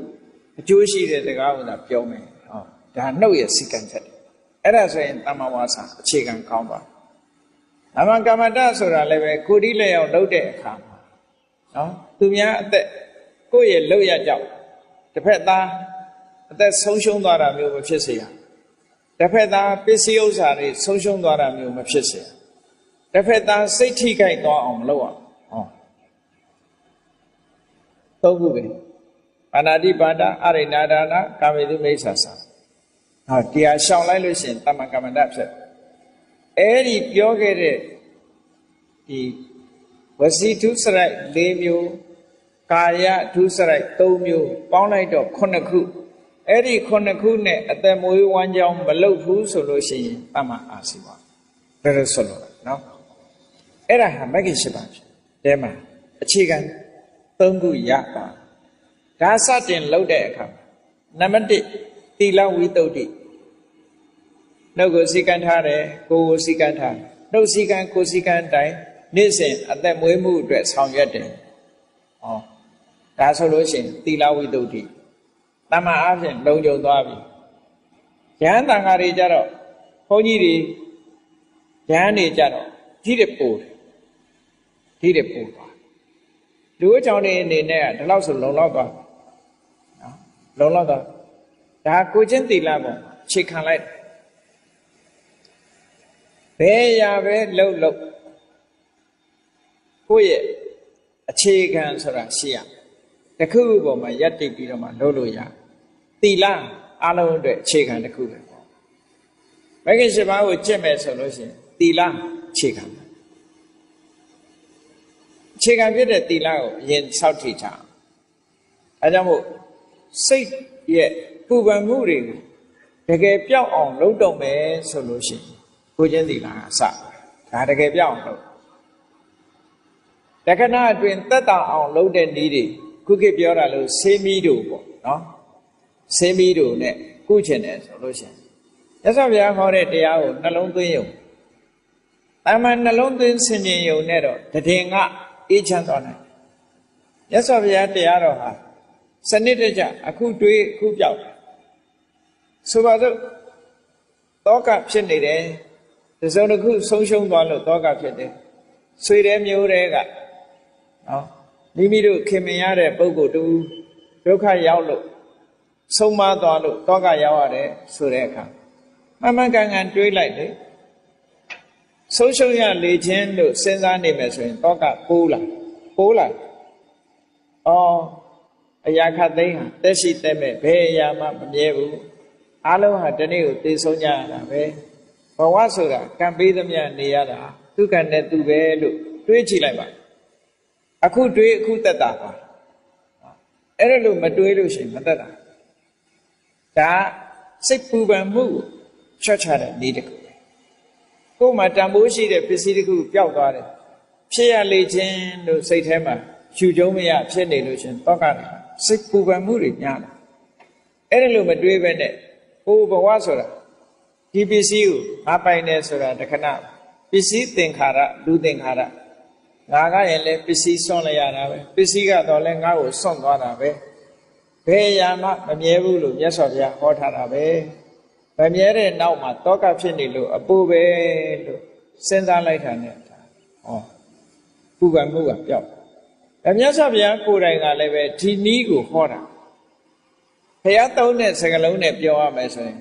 အကျိုးရှိတဲ့စကားကိုသာပြောမယ်ဟောဒါနှုတ်ရဲ့စိကံချက်တယ်အဲ့ဒါဆိုရင်သမ္မာဝါစာအခြေခံကောင်းပါသမ္မာကမ္မန္တဆိုတာလည်းပဲကိုယ်ဒီလက်ရောက်လုပ်တဲ့အခါမှာနော်သူများအသက်ကိုယ့်ရဲ့လုပ်ရကြောက်တစ်ဖက်သားအသက်ဆုံးရှုံးသွားတာမျိုးမဖြစ်စေရတစ်ဖက်သားပစ္စည်းဥစ္စာတွေဆုံးရှုံးသွားတာမျိုးမဖြစ်စေရတစ်ဖက်သားစိတ်ထိခိုက်သွားအောင်မလုပ်အောင်ဟောသုံးခုပဲပါဏာတိပါဒအရိဏဒါနကာမေတုမိစ္ဆာစာဟောတရားရှောင်လိုက်လို့ရှိရင်သမ္မာကမ္မန္တဖြစ်အဲ့ဒီပြောခဲ့တဲ့ဒီဝစီထုစရိုက်၄မျိုးကာယထုစရိုက်၃မျိုးပေါင်းလိုက်တော့9ခုအဲ့ဒီ9ခုနဲ့အသက်မွေးဝမ်းကြောင်းမလုပ်ဘူးဆိုလို့ရှိရင်သမ္မာအာဇီဝဒါလို့ဆိုလို့နော်အဲ့ဒါဟာမဂ္ဂင်၈ပါးဖြစ်တဲမှာအခြေခံ၃ခုရပါဒါစတင်လုပ်တဲ့အခါနံပါတ်1သီလဝိတ္တုတ္တိနှုတ်ကိုစီကံထားတယ်ကိုယ်ကိုစီကံထားနှုတ်စီကံကိုယ်စီကံတိုင်းနေ့စဉ်အသက်မွေးမှုအတွက်ဆောင်ရွက်တယ်ဟောဒါဆိုလို့ရှိရင်သီလဝိတ္တုတ္တိတမန်အားဖြင့်လုံခြုံသွားပြီယဟန်တန်ဃာတွေကြတော့ဘုန်းကြီးတွေယဟန်တွေကြတော့ဒီတဲ့ပို့ဒီတဲ့ပို့သွားလူအကြောင်းတွေအနေနဲ့ကဒီလောက်ဆိုလုံလောက်သွားနော်လုံလောက်သွားဒါကိုချင်းသီလပေါ့ခြေခံလိုက်ဘယ်ရာပဲလှုပ်ကိုယ့်ရဲ့အခြေခံဆိုတာရှိရတခုခုပေါ်မှာယက်တိပြီးတော့မှလုပ်လို့ရသီလအလုံးအတွက်အခြေခံတစ်ခုပဲပေါ့မဂ္ဂင်၈ပါးကိုကျင့်မယ်ဆိုလို့ရှိရင်သီလအခြေခံအခြေခံဖြစ်တဲ့သီလကိုအရင်စောင့်ထိချအောင်အဲကြောင့်မို့စိတ်ရဲ့ပူပန်မှုတွေကိုတကယ်ပြောက်အောင်လုပ်တော့မယ်ဆိုလို့ရှိရင်ကိုချင်းသီလကအစဒါတကယ်ပြောက်အောင်လုပ်တက္ကနာအတွင်သက်တာအောင်လုပ်တဲ့နည်းတွေခုခေတ်ပြောတာလို့ဆေးမီးတို့ပေါ့နော်ဆေးမီးတို့နဲ့ကုချင်တယ်ဆိုလို့ရှိရင်ရသော်ဗျာဟောတဲ့တရားကိုနှလုံးသွင်းယုံတာမန်နှလုံးသွင်းဆင်ခြင်ယုံနဲ့တော့တည်ငါအေးချမ်းသွားနိုင်ရသော်ဗျာတရားတော်ဟာစနစ်တကျအခုတွေးအခုပြောက် ဆိုပါတော့တောကဖြစ်နေတယ်ဒီစုံတစ်ခုဆုံးရှုံးသွားလို့တောကဖြစ်တယ်ဆွေတဲ့မျိုးတွေကနော်မိမိတို့ခင်မင်ရတဲ့ပုဂ္ဂိုလ်တူဒုက္ခရောက်လို့ဆုံးမသွားလို့တောကရောက်ရတယ်ဆိုတဲ့အခါမှန်ကန်ကန်တွေးလိုက်လေဆုံးရှုံးရလေခြင်းလို့စဉ်းစားနေမယ်ဆိုရင်တောကပိုးလာအရာခတ်သိမ်းဟာတက်ရှိတက်မဲ့ဘယ်အရာမှမမြဲဘူးအားလုံးဟာဒီနေ့ကိုသိဆုံးကြရတာပဲဘဝဆိုတာကံပေးသမျှနေရတာသူကံနဲ့သူပဲလို့တွေးကြည့်လိုက်ပါအခုတွေးအခုသက်တာပါအဲ့ဒါလို့မတွေးလို့ရှိရင်မသက်တာဒါစိတ်ပူပန်မှုချွတ်ချတဲ့နေ့တစ်ခုကိုယ်မှာတန်ဖိုးရှိတဲ့ပစ္စည်းတစ်ခုပျောက်သွားတယ်ဖြစ်ရလေခြင်းလို့စိတ်ထဲမှာယူကျုံမရဖြစ်နေလို့ရှင်တော့ကစိတ်ပူပန်မှုတွေများတယ်အဲ့ဒါလို့မတွေးပဲနဲ့ဟိုဘဝဆိုတာဒီပစ္စည်းကိုငါပိုင်တယ်ဆိုတာတခဏပစ္စည်းသင်္ခါရလူသင်္ခါရငါကရင်လည်းပစ္စည်းဆွန့်လိုက်ရတာပဲပစ္စည်းကတော့လည်းငါ့ကိုဆွန့်သွားတာပဲဘယ်အရာမှမမြဲဘူးလို့မြတ်စွာဘုရားဟောထားတာပဲမမြဲတဲ့နောက်မှာတောကဖြစ်နေလို့အပူပဲလို့စဉ်းစားလိုက်တာနဲ့ပူပန်မှုကပျောက်မြတ်စွာဘုရားကိုယ်တိုင်ကလည်းပဲဒီနည်းကိုဟောတာဘုရားသုံးတဲ့စကားလုံးနဲ့ပြောရမယ်ဆိုရင်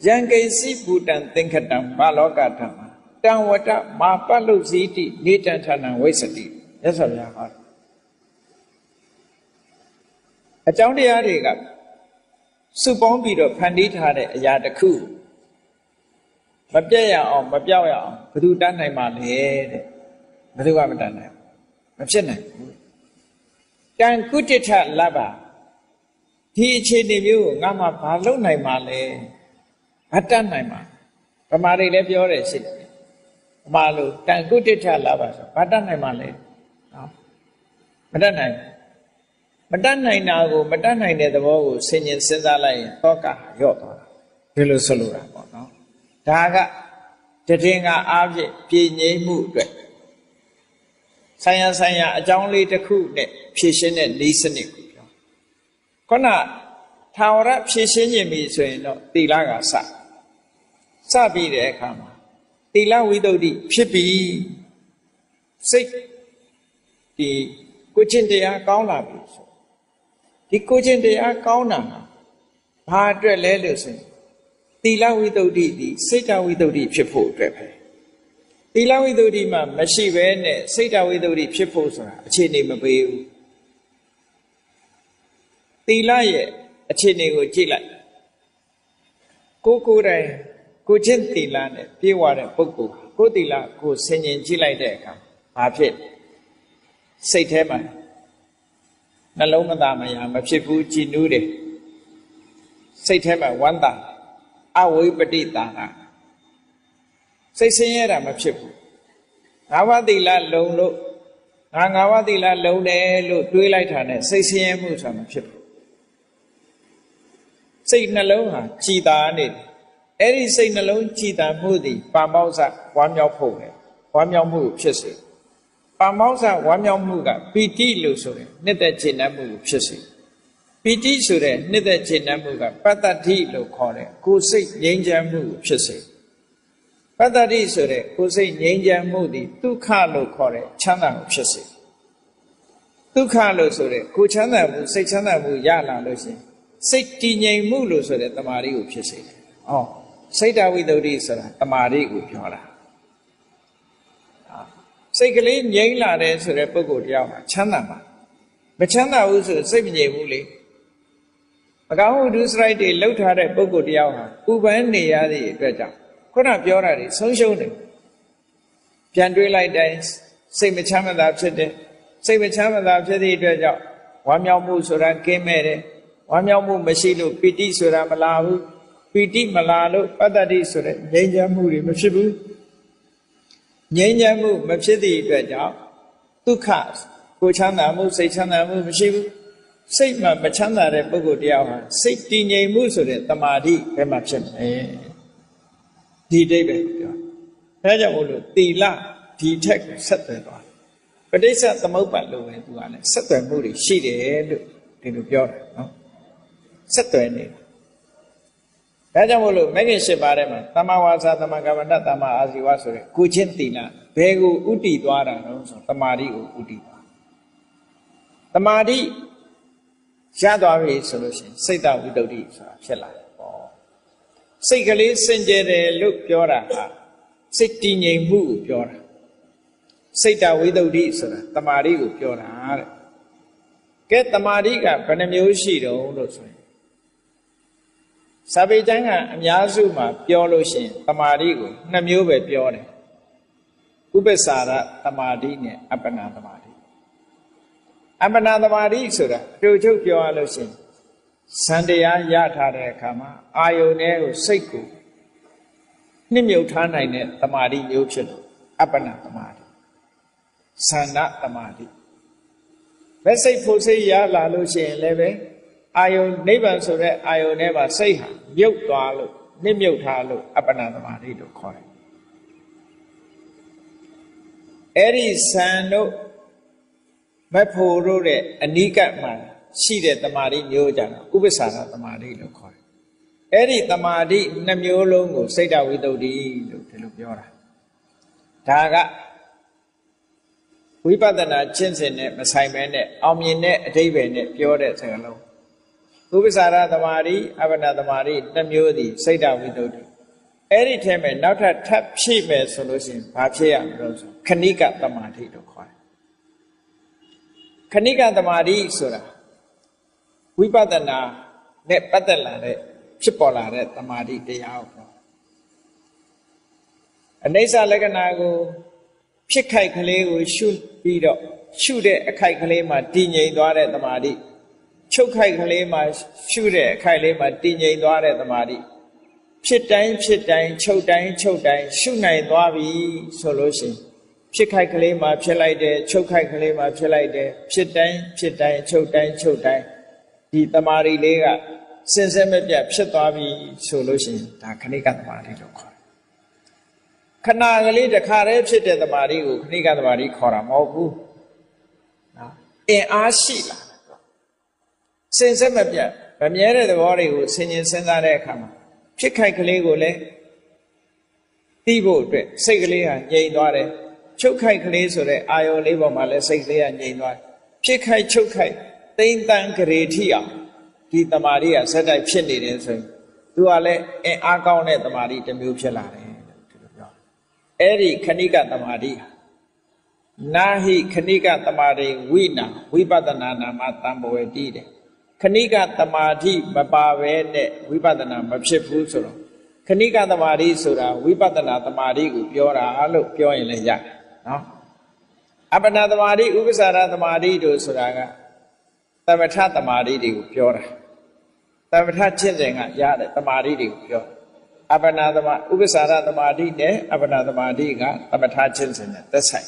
ယံကိစီဘူတံသင်္ခတံဘာလောကဓမ္မတံဝတ္တမာပလုဇီတိနေတံဌာနံဝိသတိမြတ်စွာဘုရားဟောအကြောင်းတရားတွေကစုပေါင်းပြီးတော့ဖန်တီးထားတဲ့အရာတစ်ခုမပြည့်ရအောင်မပြောက်ရအောင်ဘယ်သူတတ်နိုင်မှာလဲတဲ့ဘယ်သူကမတတ်နိုင်မဖြစ်နိုင်ဘူးတန်ကုတ္တထလဘဒီအခြေအနေမျိုးကိုငါမှဘာလုပ်နိုင်မှာလဲမတတ်နိုင်မှာဗမာတွေလည်းပြောတယ်ရှိတယ်ဗမာလိုတန်ကုတ္တထလဘဆိုဘာတတ်နိုင်မှာလဲနော်မတတ်နိုင်တာကိုမတတ်နိုင်တဲ့သဘောကိုဆင်ញင်စဉ်းစားလိုက်ရင်တောကရော့သွားတာဒီလိုဆိုလိုတာပေါ့နော်ဒါကတည်ငါအားဖြင့်ပြည်ငြိမ်းမှုအတွက်ဆိုင်ရာအကြောင်းလေးတစ်ခုနဲ့ဖြည့်ရှင်းတဲ့ဤစနစ်ကိုပြောခုနထာဝရဖြည့်ရှင်းခြင်းပြီဆိုရင်တော့သီလကစပြီးတဲ့အခါမှာသီလဝိတ္တုဖြစ်ပြီးစိတ်ဒီကိုချင်းတရားကောင်းလာပြီဆိုဒီကိုချင်းတရားကောင်းတာဘာအတွက်လဲလို့ဆိုရင်သီလဝိတ္တုဒီစိတ်တဝိတ္တုဖြစ်ဖို့အတွက်ပဲသီလဝိတ္တုမှာမရှိဘဲနဲ့စိတ်တဝိတ္တုဖြစ်ဖို့ဆိုတာအခြေအနေမပေးဘူးသီလရဲ့အခြေအနေကိုကြည့်လိုက်ကိုယ်တိုင်ကိုချင်းသီလနဲ့ပြေဝတဲ့ပုဂ္ဂိုလ်ကိုသီလကိုဆင်ញင်ကြည့်လိုက်တဲ့အခါဘာဖြစ်စိတ်ထဲမှာနှလုံးမသားမရမဖြစ်ဘူးကြည်နူးတယ်စိတ်ထဲမှာဝမ်းသာအဝိပတိတာနာစိတ်ဆင်းရဲတာမဖြစ်ဘူးငါးပါးသီလလုံလို့ငါးပါးသီလလုံတယ်လို့တွေးလိုက်တာနဲ့စိတ်ဆင်းရဲမှုဆိုတာမဖြစ်ဘူးစိတ်နှလုံးဟာကြည်သာနေတယ်အဲ့ဒီစိတ်နှလုံးကြည်သာမှုသည်ပါမောက္ခဝမ်းမြောက်ဖို့ပဲဝမ်းမြောက်မှုဖြစ်စေပါမောက္ခဝမ်းမြောက်မှုကပီတိလို့ဆိုရင်နှစ်သက်ခြေနှံ့မှုကိုဖြစ်စေပီတိဆိုတဲ့နှစ်သက်ခြေနှံ့မှုကပတ္တတိလို့ခေါ်တဲ့ကိုယ်စိတ်ငြိမ်းချမ်းမှုကိုဖြစ်စေပတ္တတိဆိုတဲ့ကိုယ်စိတ်ငြိမ်းချမ်းမှုသည်ဒုက္ခလို့ခေါ်တဲ့ချမ်းသာကိုဖြစ်စေဒုက္ခလို့ဆိုတဲ့ကိုယ်ချမ်းသာမှုစိတ်ချမ်းသာမှုရလာလို့ရှိရင်စိတ်တည်ငြိမ်မှုလို့ဆိုတဲ့တမာရီကိုဖြစ်စေတယ်စိတ်တဝိတ္တုဆိုတာတမာရီကိုပြောတာစိတ်ကလေးငြိမ်းလာတယ်ဆိုတဲ့ပုဂ္ဂိုလ်တယောက်ဟာချမ်းသာမှာမချမ်းသာဘူးဆိုစိတ်မငြိမ်ဘူးလေမကောင်းမှုဒုစရိုက်တွေလှုပ်ထားတဲ့ပုဂ္ဂိုလ်တယောက်ဟာဥပန်းနေရတဲ့အတွက်ကြောင့်ခုနပြောတာတွေဆုံးရှုံးတယ်ပြန်တွေးလိုက်တိုင်းစိတ်မချမ်းသာဖြစ်တယ်စိတ်မချမ်းသာဖြစ်တဲ့အတွက်ကြောင့်ဝမ်းမြောက်မှုဆိုတာကင်းမဲ့တယ်ဝမ်းမြောက်မှုမရှိလို့ပီတိဆိုတာမလာဘူးပီတိမလာလို့ပတ္တတိဆိုတဲ့ငြိမ်းချမ်းမှုတွေမဖြစ်ဘူးငြိမ်းချမ်းမှုမဖြစ်သည့်အတွက်ကြောင့်ဒုက္ခကိုချမ်းသာမှုစိတ်ချမ်းသာမှုမရှိဘူးစိတ်မှာမချမ်းသာတဲ့ပုဂ္ဂိုလ်တယောက်ဟာစိတ်တည်ငြိမ်မှုဆိုတဲ့တမာတိဘယ်မှာဖြစ်မလဲဒီအိဗယ်ပြောဒါကြောင့်မို့လို့သီလဒီထက်ဆက်သွယ်သွားပဋိစ္စသမုပ္ပါဒ်လို့ပဲသူကလည်းဆက်သွယ်မှုတွေရှိတယ်လို့ဒီလိုပြောတယ်နော်ဆက်သွယ်နေတာ ဒါကြောင့်မို့လို့မဂ္ဂင်၈ပါးထဲမှာသမ္မာဝါစာသမ္မာကမ္မန္တသမ္မာအာဇီဝဆိုတဲ့ကိုချင်းသီလဘယ်ကိုဥတည်သွားတာလဲဆိုတမာတိကိုဥတည်သွားတမာတိရသွားပြီဆိုလို့ရှိရင်စိတ်တဝိတ္တုဆိုတာဖြစ်လာတယ်ပေါ့စိတ်ကလေးစင်ကြယ်တယ်လို့ပြောတာဟာစိတ်တည်ငြိမ်မှုကိုပြောတာစိတ်တဝိတ္တုဆိုတာတမာတိကိုပြောတာတဲ့ကဲတမာတိကဘယ်နှမျိုးရှိတုံးလို့ဆိုရင်စာပေကျမ်းကအများစုမှာပြောလို့ရှိရင်တမာတိကို2မျိုးပဲပြောတယ်ဥပ္ပစာရတမာတိနဲ့အပ္ပနာတမာတိအပ္ပနာတမာတိဆိုတာအတူချုပ်ပြောရလို့ရှိရင်ဇန်တရားရထားတဲ့အခါမှာအာယုန်နဲ့ကိုစိတ်ကိုနှစ်မြုပ်ထားနိုင်တဲ့တမာတိမျိုးဖြစ်လို့အပ္ပနာတမာတိဇန္နတမာတိပဲစိတ်ဖို့စိတ်ရလာလို့ရှိရင်လည်းပဲအာယုန်နိဗ္ဗာန်ဆိုတဲ့အာယုန်ထဲမှာစိတ်ဟာမြုပ်သွားလို့နှစ်မြုပ်ထားလို့အပ္ပနာတမာတိလို့ခေါ်တယ်အဲ့ဒီဇန်တို့မဖို့တို့တဲ့အနိကမှာရှိတဲ့တမာတိမျိုးကြတာဥပ္ပစာရတမာတိလို့ခေါ်တယ်အဲ့ဒီတမာတိ2မျိုးလုံးကိုစိတ်တဝိတ္တုလို့ဒီလိုပြောတာဒါကဝိပဿနာကျင့်စဉ်နဲ့မဆိုင်ဘဲနဲ့အောင်မြင်တဲ့အဓိပ္ပာယ်နဲ့ပြောတဲ့စကားလုံးဥပ္ပစာရတမာတိအပ္ပနာတမာတိ2မျိုးသည်စိတ်တဝိတ္တုအဲ့ဒီထဲမှာနောက်ထပ်ထပ်ဖြည့်မယ်ဆိုလို့ရှိရင်ဘာဖြစ်ရမလို့ဆိုခဏိကတမာတိလို့ခေါ်တယ်ခဏိကတမာတိဆိုတာဝိပဿနာနဲ့ပတ်သက်လာတဲ့ဖြစ်ပေါ်လာတဲ့တမာတိတရားကိုပြောအနိစ္စလက္ခဏာကိုဖြစ်ခိုက်ကလေးကိုရှုပြီးတော့ရှုတဲ့အခိုက်ကလေးမှာတည်ငြိမ်သွားတဲ့တမာတိချုပ်ခိုက်ကလေးမှာရှုတဲ့အခိုက်လေးမှာတည်ငြိမ်သွားတဲ့တမာတိဖြစ်တိုင်းဖြစ်တိုင်းချုပ်တိုင်းချုပ်တိုင်းရှုနိုင်သွားပြီဆိုလို့ရှိရင်ဖြစ်ခိုက်ကလေးမှာဖြစ်လိုက်တယ်ချုပ်ခိုက်ကလေးမှာဖြစ်လိုက်တယ်ဖြစ်တိုင်းဖြစ်တိုင်းချုပ်တိုင်းချုပ်တိုင်းဒီတမာတိလေးကစင်စစ်မပြတ်ဖြစ်သွားပြီဆိုလို့ရှိရင်ဒါခဏိကတမာတိလို့ခေါ်တယ်ခဏကလေးတစ်ခါတည်းဖြစ်တဲ့တမာတိကိုခဏိကတမာတိခေါ်တာမဟုတ်ဘူးနော်အင်အားရှိလာစင်စစ်မပြတ်မမြဲတဲ့သဘောတွေကိုဆင်ញင်စဉ်းစားတဲ့အခါမှာဖြစ်ခိုက်ကလေးကိုလည်းသိဖို့အတွက်စိတ်ကလေးဟာငြိမ်သွားတယ်ချုပ်ခိုက်ကလေးဆိုတဲ့အာယုံလေးပေါ်မှာလည်းစိတ်ကလေးကငြိမ်သွားတယ်ဖြစ်ခိုက်ချုပ်ခိုက်သိမ့်တန်းကြရေထိအောင်ဒီတမာတိကစက်တိုက်ဖြစ်နေတယ်ဆိုရင်သူကလည်းအင်အားကောင်းတဲ့တမာတိတစ်မျိုးဖြစ်လာတယ်လို့ဒီလိုပြောအဲ့ဒီခဏိကတမာတိနာဟိခဏိကတမာတိဝိနာဝိပဿနာနာမတံဘဝတိတဲ့ခဏိကတမာတိမပါဘဲနဲ့ဝိပဿနာမဖြစ်ဘူးဆိုတော့ခဏိကတမာတိဆိုတာဝိပဿနာတမာတိကိုပြောတာလို့ပြောရင်လည်းရတယ်နော်အပ္ပနာတမာတိဥပ္ပစာရတမာတိတို့ဆိုတာကသမထတမာတိတွေကိုပြောတာသမထကျင့်စဉ်ကရတဲ့တမာတိတွေကိုပြောအပ္ပနာတမာဥပ္ပစာရတမာတိနဲ့အပ္ပနာတမာတိကသမထကျင့်စဉ်နဲ့သက်ဆိုင်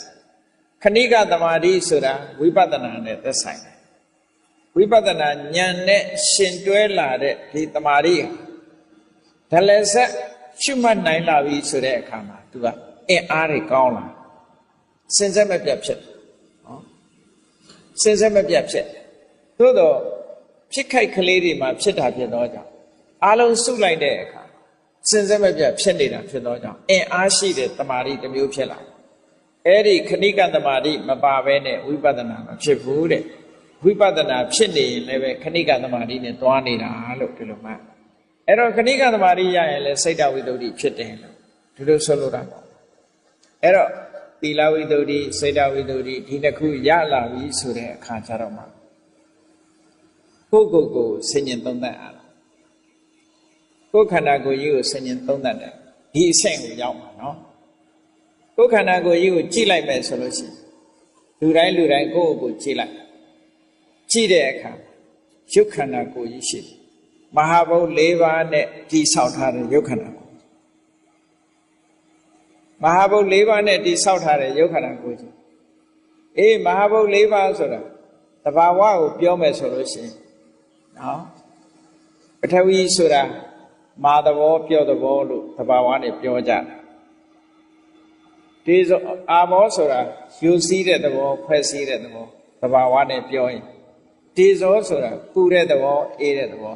ခဏိကတမာတိဆိုတာဝိပဿနာနဲ့သက်ဆိုင်တယ်ဝိပဿနာဉာဏ်နဲ့ရှင်တွဲလာတဲ့ဒီတမာတိဒလဆက်ရှုမှတ်နိုင်လာပြီဆိုတဲ့အခါမှာသူကအင်အားတွေကောင်းလာစင်စစ်မပြတ်ဖြစ်နော်စင်စစ်မပြတ်ဖြစ်သို့တော့ဖြစ်ခိုက်ကလေးတွေမှာဖြစ်တာဖြစ်တော့ကြောင့်အလုံးစုလိုက်တဲ့အခါစင်စစ်မပြတ်ဖြစ်နေတာဖြစ်တော့ကြောင့်အင်အားရှိတဲ့တမာတိတစ်မျိုးဖြစ်လာအဲ့ဒီခဏိကတမာတိမပါဘဲနဲ့ဝိပဿနာမဖြစ်ဘူးတဲ့ဝိပဿနာဖြစ်နေရင်လည်းပဲခဏိကတမာတိနဲ့တွားနေတာလို့ဒီလိုမှအဲ့တော့ခဏိကတမာတိရရင်လည်းစိတ်တဝိတ္တုဖြစ်တယ်လို့ဒီလိုဆိုလိုတာပေါ့အဲ့တော့သီလဝိတ္တုစိတ်တဝိတ္တုဒီတစ်ခုရလာပြီဆိုတဲ့အခါကျတော့မှကိုယ့်ကိုဆင်ញင်သုံးသပ်အားကိုယ်ခန္ဓာကိုယ်ကြီးကိုဆင်ញင်သုံးသပ်တယ်ဒီအဆင့်ကိုရောက်မှာနော်ကိုယ်ခန္ဓာကိုယ်ကြီးကိုကြည့်လိုက်မယ်ဆိုလို့ရှိရင်လူတိုင်းကိုယ့်ကိုကြည့်လိုက်ကြည့်တဲ့အခါရုပ်ခန္ဓာကိုယ်ကြီးရှိတယ်မဟာဘုတ်၄ပါးနဲ့တည်ဆောက်ထားတဲ့ရုပ်ခန္ဓာကိုယ်မဟာဘုတ်၄ပါးနဲ့တည်ဆောက်ထားတဲ့ရုပ်ခန္ဓာကိုယ်ကြီးမဟာဘုတ်၄ပါးဆိုတာသဘာဝကိုပြောမယ်ဆိုလို့ရှိရင်နော်ပထဝီဆိုတာမာသဘောပြောသဘောလို့သဘာဝနဲ့ပြောကြတယ်ဒီဆိုအာဘောဆိုတာယူစည်းတဲ့သဘောဖွဲ့စည်းတဲ့သဘောသဘာဝနဲ့ပြောရင်ဒီဇောဆိုတာပူတဲ့သဘောအေးတဲ့သဘော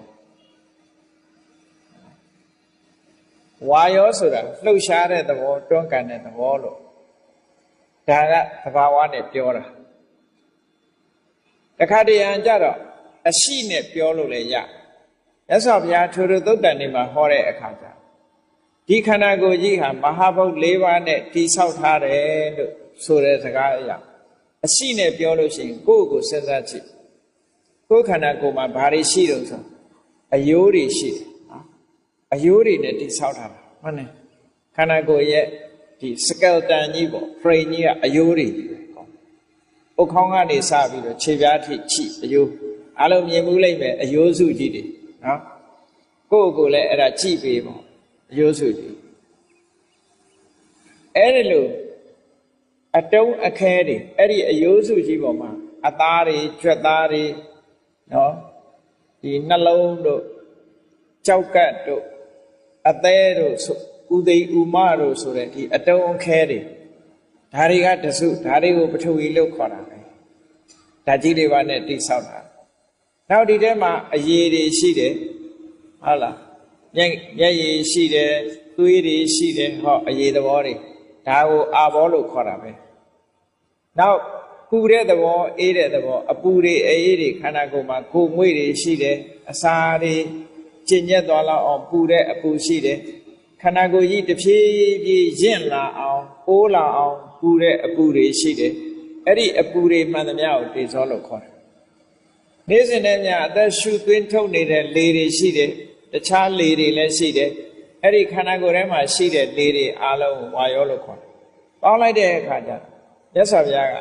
ဝါယောဆိုတာလှုပ်ရှားတဲ့သဘောတွန်းကန်တဲ့သဘောလို့ဒါကသဘာဝနဲ့ပြောတာတခါတရံကြတော့အရှိနဲ့ပြောလို့လည်းရမြတ်စွာဘုရားထိုသုတ်တန်နေမှာဟောတဲ့အခါကျဒီခန္ဓာကိုယ်ကြီးဟာမဟာဘုတ်၄ပါးနဲ့တည်ဆောက်ထားတယ်လို့ဆိုတဲ့စကားအရာအရှိနဲ့ပြောလို့ရှိရင်ကိုယ့်ကိုစဉ်းစားကြည့်ကိုယ်ခန္ဓာကိုယ်မှာဘာတွေရှိတော့ဆိုအယိုးတွေရှိတယ်အယိုးတွေနဲ့တည်ဆောက်ထားတာဟုတ်တယ်ခန္ဓာကိုယ်ရဲ့ဒီ skeleton ကြီးပေါ့ frame ကြီးကအယိုးတွေဥခေါင်းကနေစပြီးတော့ခြေပြားထိချိအယိုးအလုံးမြင်မှုလိုက်မယ်အယိုးစုကြီးတွေနော်ကိုယ့်ကိုယ်လည်းအဲ့ဒါကြည့်ပေးပေါ့အယိုးစုကြီးအဲ့ဒီလိုအတုံးအခဲတွေအဲ့ဒီအယိုးစုကြီးပေါ်မှာအသားတွေကြွက်သားတွေနော်ဒီနှလုံးတို့ကြောက်ကတ်တို့အသေးတို့ဥသိဥမတို့ဆိုတဲ့ဒီအတုံးအခဲတွေဒါတွေကတစုဒါတွေကိုပထဝီလို့ခေါ်တာပဲဓာတ်ကြီးတွေပါနဲ့တိဆောက်တာနောက်ဒီထဲမှာအရည်တွေရှိတယ်ဟုတ်လားမျက်ရည်ရှိတယ်သွေးတွေရှိတယ်ဟောအရည်သဘောတွေဒါကိုအာဘောလို့ခေါ်တာပဲနောက်ပူတဲ့သဘောအေးတဲ့သဘောအပူတွေအေးတွေခန္ဓာကိုယ်မှာကိုယ်မွေ့တွေရှိတယ်အစာတွေကျဉ်ညက်သွားလောက်အောင်ပူတဲ့အပူရှိတယ်ခန္ဓာကိုယ်ကြီးတဖြည်းဖြည်းရင့်လာအောင်အိုးလာအောင်ပူတဲ့အပူတွေရှိတယ်အဲ့ဒီအပူတွေမှန်သမျှကိုတေဇောလို့ခေါ်တယ်နေ့စဉ်နဲ့များအသက်ရှူသွင်းထုတ်နေတဲ့လေတွေရှိတယ်တခြားလေတွေလည်းရှိတယ်အဲ့ဒီခန္ဓာကိုယ်ထဲမှာရှိတဲ့လေတွေအားလုံးဝါယောလို့ခေါ်တယ်ပေါင်းလိုက်တဲ့အခါကျမြတ်စွာဘုရားက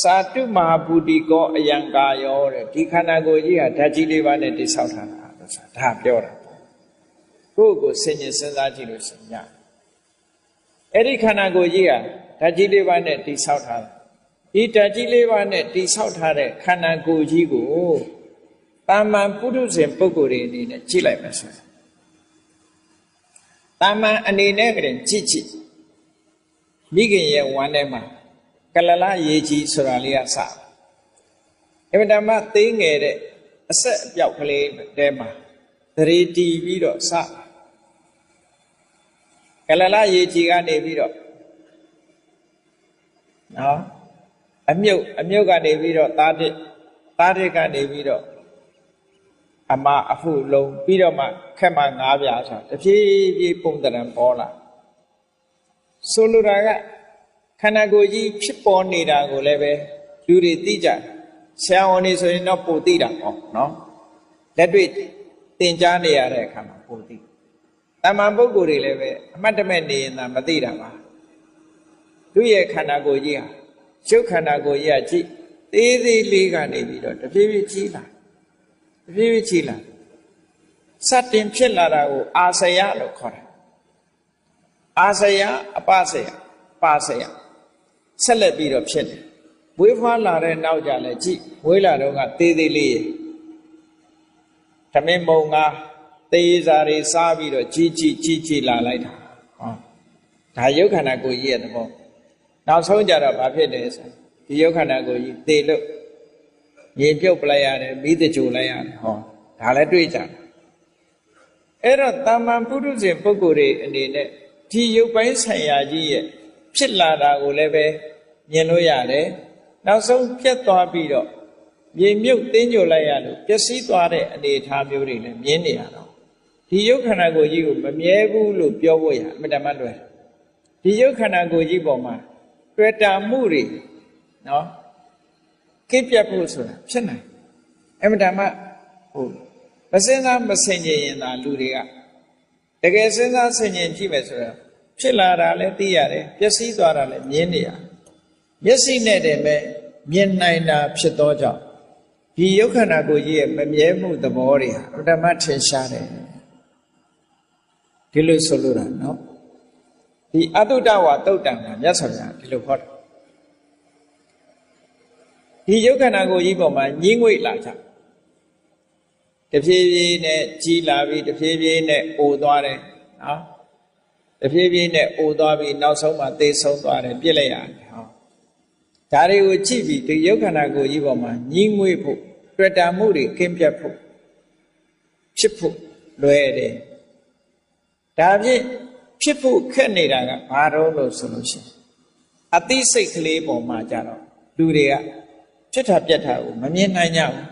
သာတုမဟာဘူတိကောအယံကာယောတဲ့ဒီခန္ဓာကိုယ်ကြီးဟာဓာတ်ကြီးလေးပါးနဲ့တိဆောက်ထားတာလို့ဆိုတာဒါပြောတာကိုယ့်ကိုဆင်ញင်စဉ်းစားကြည့်လို့ရှိရင်အဲ့ဒီခန္ဓာကိုယ်ကြီးဟာဓာတ်ကြီးလေးပါးနဲ့တိဆောက်ထားတာဒီဓာတ်ကြီးလေးပါးနဲ့တိဆောက်ထားတဲ့ခန္ဓာကိုယ်ကြီးကိုတာမန်ပုထုဇဉ်ပုဂ္ဂိုလ်တွေအနေနဲ့ကြည့်လိုက်မယ်ဆိုရင်တာမန်အနေနဲ့ကရင်ကြည့်ကြည့်မိခင်ရဲ့ဝမ်းထဲမှာကလလရေကြီးဆိုတာလေးကစအင်မတန်မှသေးငယ်တဲ့အဆက်အပြောက်ကလေးတဲမှာသတိတီးပြီးတော့စကလလရေကြီးကနေပြီးတော့နော်အမြုပ်ကနေပြီးတော့သားတစ်ကနေပြီးတော့အမအဖုလုံးပြီးတော့မှခက်မှ၅ပြားဆိုတဖြည်းဖြည်းပုံတရံပေါ်လာဆိုလိုတာကခန္ဓာကိုယ်ကြီးဖြစ်ပေါ်နေတာကိုလည်းပဲလူတွေသိကြဆရာဝန်တွေဆိုရင်တော့ပိုသိတာပေါ့နော်လက်တွေ့သင်ကြားနေရတဲ့အခါမှာပိုသိတမန်ပုဂ္ဂိုလ်တွေလည်းပဲအမှတ်တမဲ့နေရင်သာမသိတာပါသူရဲ့ခန္ဓာကိုယ်ကြီးဟာရုပ်ခန္ဓာကိုယ်ကြီးကကြည့်သေးသေးလေးကနေပြီးတော့တဖြည်းဖြည်းကြီးလာတဖြည်းဖြည်းကြီးလာစတင်ဖြစ်လာတာကိုအာစယလို့ခေါ်တယ်အာစယအပစယပါစယဆက်လက်ပြီးတော့ဖြစ်တယ်ဝေးဖွားလာတဲ့နောက်ကြလဲကြည့်ဝေးလာတော့ကသေးသေးလေးရဲ့သမင်းမုံကသေးစားတွေစားပြီးတော့ကြီးလာလိုက်တာဟောဒါယုတ်ခန္ဓာကိုယ်ကြီးရဲ့သဘောနောက်ဆုံးကြတော့ဘာဖြစ်တယ်ဆိုဒီယုတ်ခန္ဓာကိုယ်ကြီးသေလို့ရေပြုတ်ပလိုက်ရတယ်မိတကြိုလိုက်ရတယ်ဟောဒါလည်းတွေ့ကြတယ်အဲ့တော့တာမန်ပုထုဇဉ်ပုဂ္ဂိုလ်တွေအနေနဲ့ဒီယုတ်ပိုင်းဆိုင်ရာကြီးရဲ့ဖြစ်လာတာကိုလည်းပဲမြင်လို့ရတယ်နောက်ဆုံးပြတ်သွားပြီးတော့ရေမြုပ်တင်းကြိုလိုက်ရလို့ပျက်စီးသွားတဲ့အနေအထားမျိုးတွေလည်းမြင်နေရတော့ဒီယုတ်ခန္ဓာကိုယ်ကြီးကိုမမြဲဘူးလို့ပြောဖို့ရအမှန်တမ်းလွယ်ဒီယုတ်ခန္ဓာကိုယ်ကြီးပေါ်မှာတွေ့တာမှုတွေနော်ကိပြတ်ဖို့ဆိုတာဖြစ်နိုင်အမှန်တမ်းဟုတ်မစင်စားမဆင်ခြင်ရင်သာလူတွေကတကယ်စဉ်းစားဆင်ခြင်ကြည့်မယ်ဆိုတော့ဖြစ်လာတာလည်းသိရတယ်ပျက်စီးသွားတာလည်းမြင်နေရမျက်စိနဲ့တည်းပဲမြင်နိုင်တာဖြစ်သောကြောင့်ဒီယုတ်ခန္ဓာကိုယ်ကြီးရဲ့မမြဲမှုသဘောတွေဟာအတ္တမထင်ရှားတယ်ဒီလိုဆိုလို့တာနော်ဒီအတုတ္တဝါတုတ်တံမှာမြတ်စွာဘုရားဒီလိုဟောတယ်ဒီယုတ်ခန္ဓာကိုယ်ကြီးပေါ်မှာညှင်းငွေ့လာကြတဖြည်းဖြည်းနဲ့ကြီးလာပြီးတဖြည်းဖြည်းနဲ့အိုသွားတယ်နော်တဖြည်းဖြည်းနဲ့အိုသွားပြီးနောက်ဆုံးမှသေဆုံးသွားတယ်ပြစ်လိုက်ရတယ်ဟောဒါတွေကိုကြည့်ပြီးဒီယုတ်ခန္ဓာကိုယ်ကြီးပေါ်မှာညှင်းငွေ့ဖို့တွေ့တာမှုတွေကင်းပြတ်ဖို့ဖြစ်ဖို့လွယ်တယ် ဒါဖြင့်ဖြစ်ဖို့ခက်နေတာကဘာတော့လို့ဆိုလို့ရှိရင်အသိစိတ်ကလေးပေါ်မှာကြတော့လူတွေကဖြစ်တာပြက်တာကိုမမြင်နိုင်ကြဘူး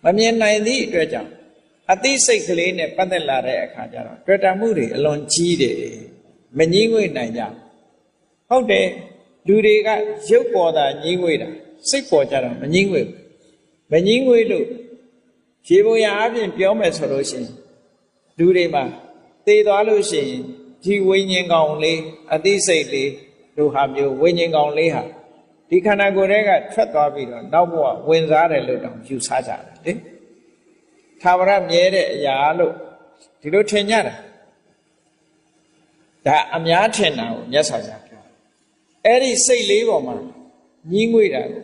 မမြင်နိုင်သည့်အတွက်ကြောင့်အသိစိတ်ကလေးနဲ့ပတ်သက်လာတဲ့အခါကျတော့တွေ့တာမှုတွေအလွန်ကြီးတယ်မငြင်းငွေနိုင်ကြဟုတ်တယ်လူတွေကရုပ်ပေါ်တာငြင်းငွေတာစိတ်ပေါ်ကြတော့မငြင်းငွေမငြင်းငွေလို့ရေပေါ်ရအပြင်ပြောမယ်ဆိုလို့ရှိရင်လူတွေမှာသေသွားလို့ရှိရင်ဒီဝိညာဉ်ကောင်လေးအသိစိတ်လေးတို့ဟာမျိုးဝိညာဉ်ကောင်လေးဟာဒီခန္ဓာကိုယ်တွေကထွက်သွားပြီးတော့နောက်ဘဝဝင်စားတယ်လို့တောင်ယူဆကြတယ်လေသာဝရမြဲတဲ့အရာလို့ဒီလိုထင်ကြတာဒါအများထင်တာကိုမြတ်စွာဘုရားပြောအဲ့ဒီစိတ်လေးပေါ်မှာညီးငွေ့တာကို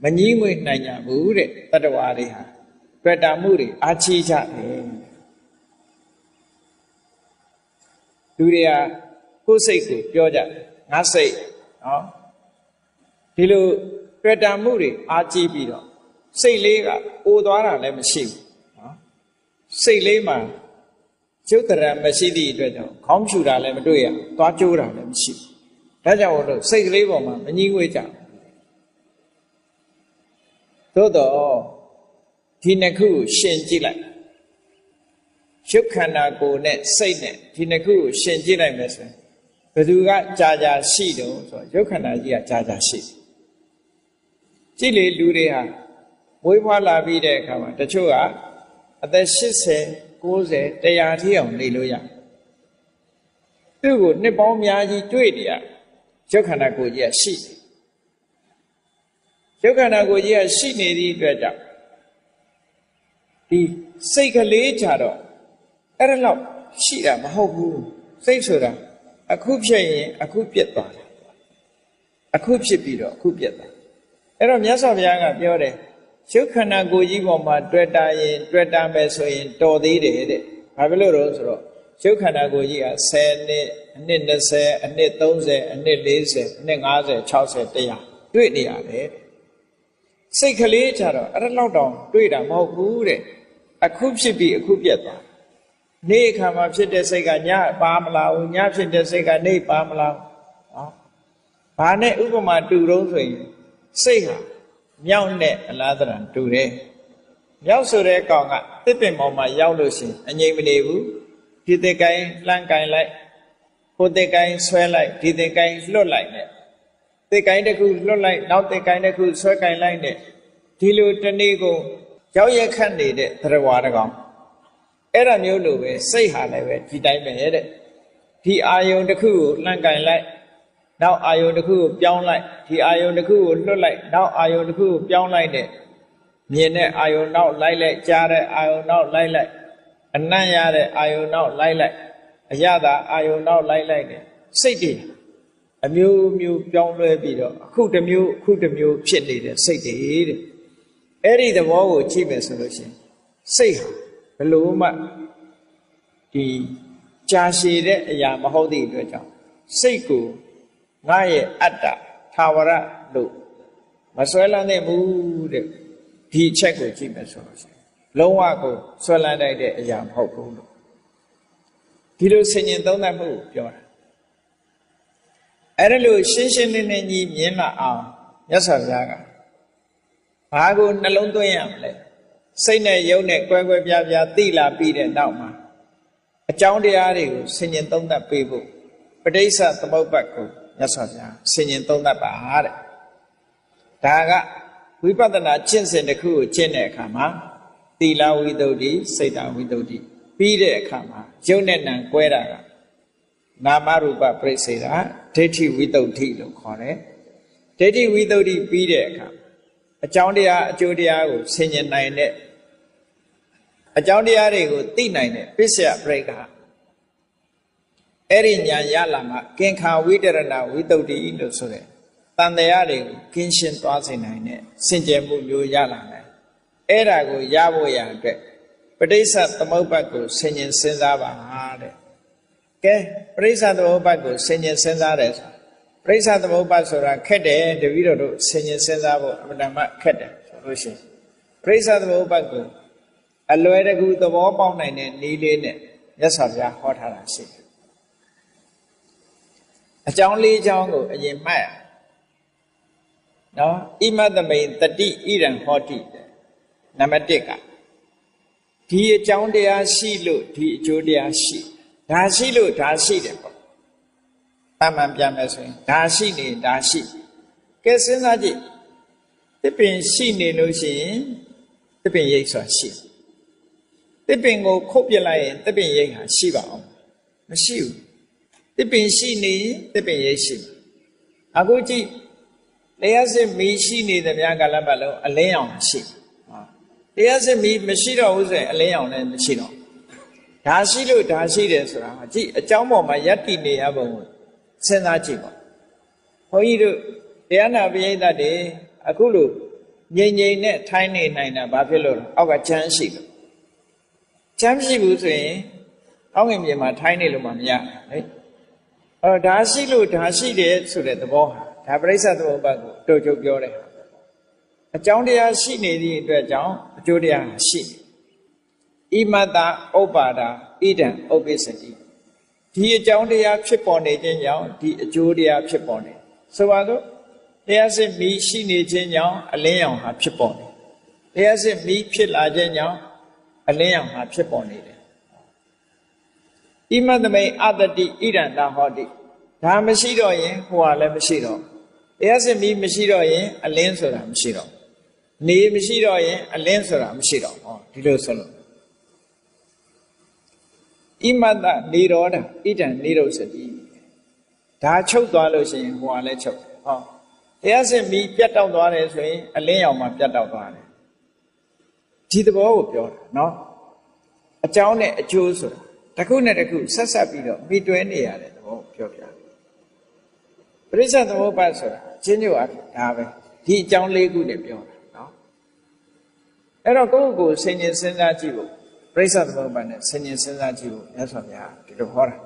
မညီးငွေ့နိုင်ကြဘူးတဲ့တတ္တဝါတွေဟာတွေ့တာမှုတွေအားချီးကြတယ်လူတွေကကိုယ်စိတ်ကိုပြောကြတယ်ငါစိတ်နော်ဒီလိုတွေ့တာမှုတွေအားကြည့်ပြီးတော့စိတ်လေးကအိုသွားတာလည်းမရှိဘူးနော်စိတ်လေးမှာကျုပ်တရံမရှိသည့်အတွက်ကြောင့်ခေါင်းဖြူတာလည်းမတွေ့ရသွားကျိုးတာလည်းမရှိဘူးဒါကြောင့်လို့စိတ်ကလေးပေါ်မှာမငြင်းငွေ့ကြသို့တော့ဒီနှစ်ခုကိုရှင်ကြည့်လိုက်ရုပ်ခန္ဓာကိုယ်နဲ့စိတ်နဲ့ဒီနှစ်ခုကိုရှင်ကြည့်လိုက်မယ်ဆိုရင်ဘယ်သူကကြာကြာရှိတုံးဆိုတော့ရုပ်ခန္ဓာကြီးကကြာကြာရှိကြည့်လေလူတွေဟာမွေးဖွားလာပြီးတဲ့အခါမှာတချို့ကအသက်80 90 100ထိအောင်နေလို့ရသူ့ကိုနှစ်ပေါင်းများကြီးတွေ့နေရရုပ်ခန္ဓာကိုယ်ကြီးကရှိရုပ်ခန္ဓာကိုယ်ကြီးကရှိနေသည့်အတွက်ကြောင့်ဒီစိတ်ကလေးကြတော့အဲ့ဒါလောက်ရှိတာမဟုတ်ဘူးစိတ်ဆိုတာအခုဖြစ်ရင်အခုပြတ်သွားတယ်အခုဖြစ်ပြီးတော့အခုပြတ်သွားအဲ့တော့မြတ်စွာဘုရားကပြောတယ်ရုပ်ခန္ဓာကိုယ်ကြီးပေါ်မှာတွေ့တာရင်တွေ့တာမယ်ဆိုရင်တော်သေးတယ်တဲ့ဘာဖြစ်လို့လဲဆိုတော့ရုပ်ခန္ဓာကိုယ်ကြီးက10နှစ်အနှစ်20အနှစ်30အနှစ်40အနှစ်50 60 100တွေ့နေရတယ်စိတ်ကလေးကြတော့အဲ့ဒါလောက်တောင်တွေ့တာမဟုတ်ဘူးတဲ့အခုဖြစ်ပြီးအခုပြတ်သွားနေ့အခါမှာဖြစ်တဲ့စိတ်ကညပါမလားဘူးညဖြစ်တဲ့စိတ်ကနေပါမလားနော်ဘာနဲ့ဥပမာတူတော့ဆိုရင်စိတ်ဟာမြောက်နဲ့အလားတရံတူတယ်မြောက်ဆိုတဲ့ကောင်ကတစ်ပင်ပေါ်မှာရောက်လို့ရှိရင်အငြိမ်မနေဘူးဒီတစ်ကိုင်းလှမ်းကိုင်းလိုက်ဟိုတစ်ကိုင်းဆွဲလိုက်ဒီတစ်ကိုင်းလွတ်လိုက်နဲ့တစ်ကိုင်းတစ်ခုလွတ်လိုက်နောက်တစ်ကိုင်းတစ်ခုဆွဲကိုင်းလိုက်နဲ့ဒီလိုတနေ့ကိုရောက်ရခတ်နေတဲ့သရဝါတကောင်အဲ့ဒါမျိုးလိုပဲစိတ်ဟာလည်းပဲဒီတိုင်းပဲတဲ့ဒီအာယုံတစ်ခုကိုလှမ်းကိုင်းလိုက်နောက်အာယုံတစ်ခုကိုပြောင်းလိုက်ဒီအာယုံတစ်ခုကိုလွတ်လိုက်နောက်အာယုံတစ်ခုကိုပြောင်းလိုက်တဲ့မြင်တဲ့အာယုံနောက်လိုက်လိုက်ကြားတဲ့အာယုံနောက်လိုက်လိုက်အနံ့ရတဲ့အာယုံနောက်လိုက်လိုက်အရသာအာယုံနောက်လိုက်လိုက်တဲ့စိတ်တွေအမျိုးမျိုးပြောင်းလဲပြီးတော့အခုတစ်မျိုးအခုတစ်မျိုးဖြစ်နေတဲ့စိတ်တွေတဲ့အဲ့ဒီသဘောကိုကြည့်မယ်ဆိုလို့ရှိရင်စိတ်ဟာဘယ်လိုမှဒီကြာရှည်တဲ့အရာမဟုတ်သည့်အတွက်ကြောင့်စိတ်ကိုငါရဲ့အတ္တသာဝရလို့မဆွဲလန်းသင့်ဘူးတဲ့ဒီအချက်ကိုကြည့်မယ်ဆိုလို့ရှိရင်လုံးဝကိုဆွဲလန်းနိုင်တဲ့အရာမဟုတ်ဘူးလို့ဒီလိုဆင်ញင်သုံးသပ်မှုပြောတာအဲ့ဒါလို့ရှင်းရှင်းလင်းလင်းကြီးမြင်လာအောင်မြတ်စွာဘုရားကဘာကိုနှလုံးသွင်းရမလဲစိတ်နဲ့ယုံနဲ့ကွဲကွဲပြားပြားသိလာပြီးတဲ့နောက်မှာအကြောင်းတရားတွေကိုဆင်ញင်သုံးသပ်ပေးဖို့ပဋိစ္စသမုပ္ပါဒ်ကိုမြတ်စွာဘုရားဆင်ញင်သုံးသပ်ပါတဲ့ဒါကဝိပဿနာကျင့်စဉ်တစ်ခုကိုကျင့်တဲ့အခါမှာသီလဝိသုဒ္ဓိစိတ်တဝိသုဒ္ဓိပြီးတဲ့အခါမှာယုံနဲ့နံကွဲတာကနာမရူပပရိစ္ဆေဒဒိဋ္ဌိဝိသုဒ္ဓိလို့ခေါ်တယ်ဒိဋ္ဌိဝိသုဒ္ဓိပြီးတဲ့အခါအကြောင်းတရားအကျိုးတရားကိုဆင်ញင်နိုင်တဲ့အကြောင်းတရားတွေကိုသိနိုင်တဲ့ပစ္စယပရိက္ခအဲ့ဒီညာရလာမှကင်္ခာဝိတရဏဝိသုဒ္ဓိလို့ဆိုတဲ့တန်တရားတွေကိုကင်းရှင်းသွားစေနိုင်တဲ့စင်ကြယ်မှုမျိုးရလာတယ်အဲ့ဒါကိုရဖို့ရအတွက်ပဋိစ္စသမုပ္ပါဒ်ကိုဆင်ញင်စဉ်းစားပါတဲ့ကဲပဋိစ္စသမုပ္ပါဒ်ကိုဆင်ញင်စဉ်းစားတယ်ဆိုပဋိစ္စသမုပ္ပါဒ်ဆိုတာခက်တယ်တပည့်တော်တို့ဆင်ញင်စဉ်းစားဖို့အမှန်တမ်းခက်တယ်ဆိုလို့ရှိရင်ပဋိစ္စသမုပ္ပါဒ်ကိုအလွယ်တကူသဘောပေါက်နိုင်တဲ့နည်းလေးနဲ့ မြတ်စွာဘုရားဟောထားတာရှိတယ်အကြောင်း၄ကြောင်းကိုအရင်မှတ်ရနော်ဣမတမိန်တတိဣရံဟောတိနံပါတ်1ကဒီအကြောင်းတရားရှိလို့ဒီအကျိုးတရားရှိဒါရှိလို့ဒါရှိတယ်ပေါ့အမှန်ပြန်မယ်ဆိုရင်ဒါရှိနေဒါရှိကဲစဉ်းစားကြည့်တစ်ပင်ရှိနေလို့ရှိရင်တစ်ပင်ရိပ်ဆိုတာရှိတစ်ပင်ကိုခုတ်ပြလိုက်ရင်တစ်ပင်ရိပ်ဟာရှိပါအောင်မရှိဘူးတစ်ပင်ရှိနေတစ်ပင်ရိပ်ရှိအခုကြည့်လျှက်စစ်မီးရှိနေတဲ့များကလည်းမလို့အလင်းရောင်ရှိလျှက်စစ်မီးမရှိတော့ဘူးဆိုရင်အလင်းရောင်လည်းမရှိတော့ဒါရှိလို့ဒါရှိတယ်ဆိုတာကြည့်အကြောင်းပေါ်မှာယက်တည်နေရပုံကိုစဉ်းစားကြည့်ပါဘုန်းကြီးတို့တရားနာပရိသတ်တွေအခုလိုငြိမ်ငြိမ်နဲ့ထိုင်းနေနိုင်တာဘာဖြစ်လို့လဲအောက်ကချမ်းရှိလို့ချမ်းရှိဘူးဆိုရင်အောက်ငင်မြေမှာထိုင်းနေလို့မှမရလေဒါရှိလို့ဒါရှိတယ်ဆိုတဲ့သဘောဟာဒါပရိစ္ဆေသမုပ္ပါဒ်ကိုတို့ချုပ်ပြောတယ်အကြောင်းတရားရှိနေသည့်အတွက်ကြောင့်အကျိုးတရားရှိဣမတ္တဥပ္ပါဒာဣဒံဥပ္ပစ္စတိဒီအကြောင်းတရားဖြစ်ပေါ်နေခြင်းကြောင့်ဒီအကျိုးတရားဖြစ်ပေါ်နေဆိုပါစို့တရားစစ်မီးရှိနေခြင်းကြောင့်အလင်းရောင်ဟာဖြစ်ပေါ်နေတရားစစ်မီးဖြစ်လာခြင်းကြောင့်အလင်းရောင်ဟာဖြစ်ပေါ်နေတယ်ဣမတ္တမိန်အတ္တိဣဒံတာဟောတိဒါမရှိတော့ရင်ဟိုဟာလည်းမရှိတော့တရားစစ်မီးမရှိတော့ရင်အလင်းဆိုတာမရှိတော့နေမရှိတော့ရင်အလင်းဆိုတာမရှိတော့ဟောဒီလိုဆိုလို့ဣမတ္တနေရောဓဣဒံနေရုစတိဒါချုပ်သွားလို့ရှိရင်ဟိုဟာလည်းချုပ်ဟောတရားစစ်မီးပြတ်တောက်သွားတယ်ဆိုရင်အလင်းရောင်မှာပြတ်တောက်သွားတယ်ဒီသဘောကိုပြောတာနော်အကြောင်းနဲ့အကျိုးဆိုတာတစ်ခုနဲ့တစ်ခုဆက်ဆက်ပြီးတော့မိတွဲနေရတဲ့သဘောကိုပြောပြပရိစ္ဆေသမုပ္ပါဒ်ဆိုတာချင်းညို့အားဒါပဲဒီအကြောင်း၄ခုနဲ့ပြောတာနော်အဲ့တော့ကိုယ့်ကိုယ်ဆင်ញင်စဉ်းစားကြည့်ဖို့ပရိစ္ဆေသမုပ္ပါဒ်နဲ့ဆင်ញင်စဉ်းစားကြည့်ဖို့မြတ်စွာဘုရားဒီလိုဟောတာ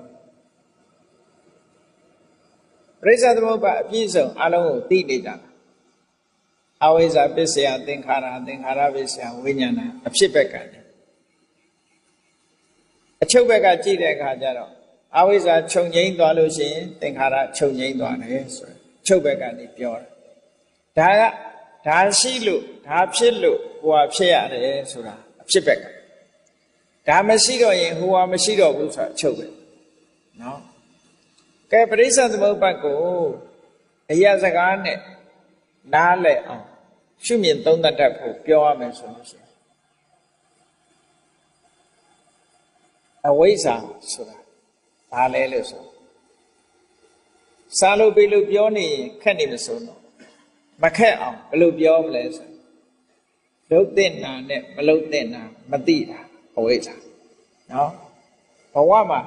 ပရိစ္ဆေသမုပ္ပါဒ်အပြည့်စုံအလုံးကိုသိနေကြတာအဝိဇ္ဇာပစ္စယသင်္ခါရသင်္ခါရပစ္စယဝိညာဏအဖြစ်ဘက်ကအချုပ်ဘက်ကကြည့်တဲ့အခါကျတော့အဝိဇ္ဇာခြုံငိမ့်သွားလို့ရှိရင်သင်္ခါရခြုံငိမ့်သွားတယ်ဆိုချုပ်ဘက်ကနေပြောတာဒါရှိလို့ဒါဖြစ်လို့ဟိုဟာဖြစ်ရတယ်ဆိုတာအဖြစ်ဘက်ကဒါမရှိတော့ရင်ဟိုဟာမရှိတော့ဘူးဆိုတာချုပ်ပဲနော်ကဲပရိစ္ဆေသမုပ္ပါဒ်ကိုအရာစကားနဲ့နားလည်အောင်ရှုမြင်သုံးသပ်တတ်ဖို့ပြောရမယ်ဆိုလို့ရှိရင်အဝိဇ္ဇာဆိုတာဘာလဲလို့ဆိုစားလို့ပြီးလို့ပြောနေရင်ခက်နေမစိုးတော့မခက်အောင်ဘယ်လိုပြောမလဲဆိုလုံးတဲ့နာနဲ့မလုံးတဲ့နာမသိတာအဝိဇ္ဇာနော်ဘဝမှာ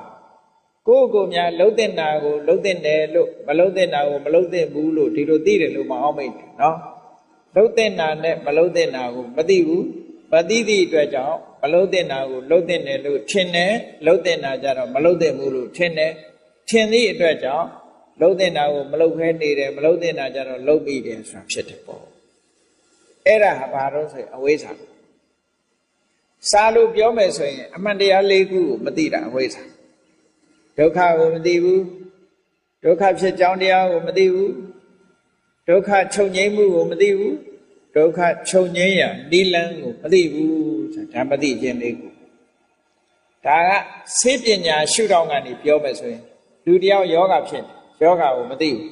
ကိုယ့်ကိုယ်များလုံးတဲ့နာကိုလုံးတဲ့တယ်လို့မလုံးတဲ့နာကိုမလုံးတဲ့ဘူးလို့ဒီလိုသိတယ်လို့မအောင်မိတ်တယ်နော်လုံးတဲ့နာနဲ့မလုံးတဲ့နာကိုမသိဘူးမသိသည့်အတွက်ကြောင့်မလုံးတဲ့နာကိုလုံးတဲ့တယ်လို့ထင်တယ်လုံးတဲ့နာကြတော့မလုံးတဲ့ဘူးလို့ထင်တယ်ထင်သည့်အတွက်ကြောင့်လုံးတဲ့နာကိုမလုံးခဲနေတယ်မလုံးတဲ့နာကြတော့လုံးပြီးတယ်ဆိုတာဖြစ်တယ်ပေါ့အဲ့ဒါဟာဘာလို့ဆိုရင်အဝိဇ္ဇာစားလို့ပြောမယ်ဆိုရင်အမှန်တရား၄ခုကိုမသိတာအဝိဇ္ဇာဒုက္ခကိုမသိဘူးဒုက္ခဖြစ်ကြောင်းတရားကိုမသိဘူးဒုက္ခချုပ်ငြိမ်းမှုကိုမသိဘူးဒုက္ခချုပ်ငြိမ်းရာနိလန်းကိုမသိဘူးဆိုတာဒါမသိခြင်းလေးခုဒါကဆေးပညာရှုထောင့်ကနေပြောမယ်ဆိုရင်လူတယောက်ယောဂဖြစ်ယောဂကိုမသိဘူး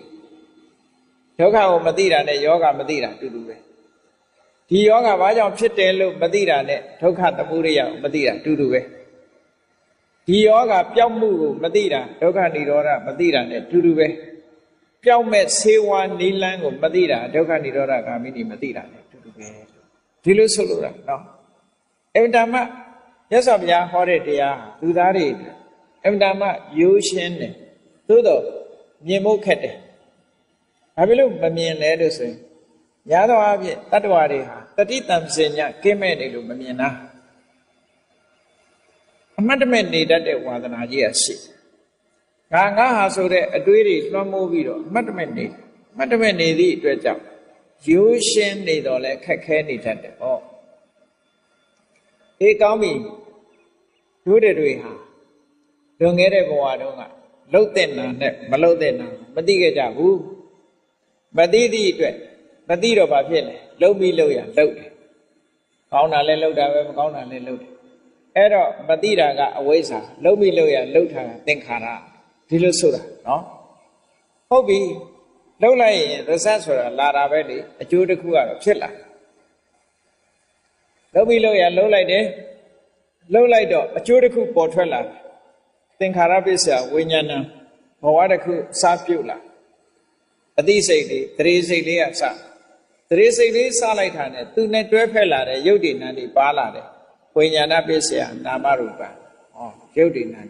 ဒုက္ခကိုမသိတာနဲ့ယောဂမသိတာတူတူပဲဒီယောဂဘာကြောင့်ဖြစ်တယ်လို့မသိတာနဲ့ဒုက္ခသမုဒယကိုမသိတာတူတူပဲဒီယောဂပျောက်မှုကိုမသိတာဒုက္ခនិရောဓမသိတာနဲ့တူတူပဲပျောက်မဲ့ဆေးဝါးနိလန်းကိုမသိတာဒုက္ခនិရောဓဂါမိနိမသိတာနဲ့တူတူပဲဒီလိုဆိုလို့တာနော်အမှန်တမ်းမြတ်စွာဘုရားဟောတဲ့တရားလူသားတွေအမှန်တမ်းရိုးရှင်းတယ်သို့တော့မြင်ဖို့ခက်တယ်ဘာဖြစ်လို့မမြင်လဲလို့ဆိုရင်များသောအားဖြင့်တတ္တဝါတွေဟာတတိတံစင်ညကင်းမဲ့နေလို့မမြင်တာအမတ်တမဲ့နေတတ်တဲ့ဝါဒနာကြီးကရှိငါဟာဆိုတဲ့အတွေးတွေလွှမ်းမိုးပြီးတော့အမတ်တမဲ့နေအမတ်တမဲ့နေသည့်အတွက်ကြောင့်ရိုးရှင်းနေတော့လဲခက်ခဲနေတတ်တယ်ဟောအေးကောင်းပြီတို့တွေဟာ လွန်ခဲ့တဲ့ဘဝတုန်းကလှုပ်တဲ့နာနဲ့မလှုပ်တဲ့နာမသိခဲ့ကြဘူးမသိသည့်အတွက်မသိတော့ဘာဖြစ်လဲလှုပ်ပြီးလှုပ်ရလှုပ်တယ်ကောင်းတာလည်းလှုပ်တာပဲမကောင်းတာလည်းလှုပ်တယ်အဲ့တော့မသိတာကအဝိဇ္ဇာလှုပ်ပြီးလှုပ်ရလှုပ်တာကသင်္ခါရဒီလိုဆိုတာနော်ဟုတ်ပြီလှုပ်လိုက်ရင် result ဆိုတာလာတာပဲလေအကျိုးတစ်ခုကတော့ဖြစ်လာလှုပ်ပြီးလှုပ်ရလှုပ်လိုက်တယ်လှုပ်လိုက်တော့အကျိုးတစ်ခုပေါ်ထွက်လာတယ်သင်္ခါရပစ္စယဝိညာဏဘဝတစ်ခုစပြုတ်လာအသိစိတ်လေးသတိစိတ်လေးကစသတိစိတ်လေးစလိုက်တာနဲ့သူနဲ့တွဲဖက်လာတဲ့ယုတ်တိနံတွေပါလာတယ်ဝိညာဏပစ္စယနာမရူပယုတ်တိနံ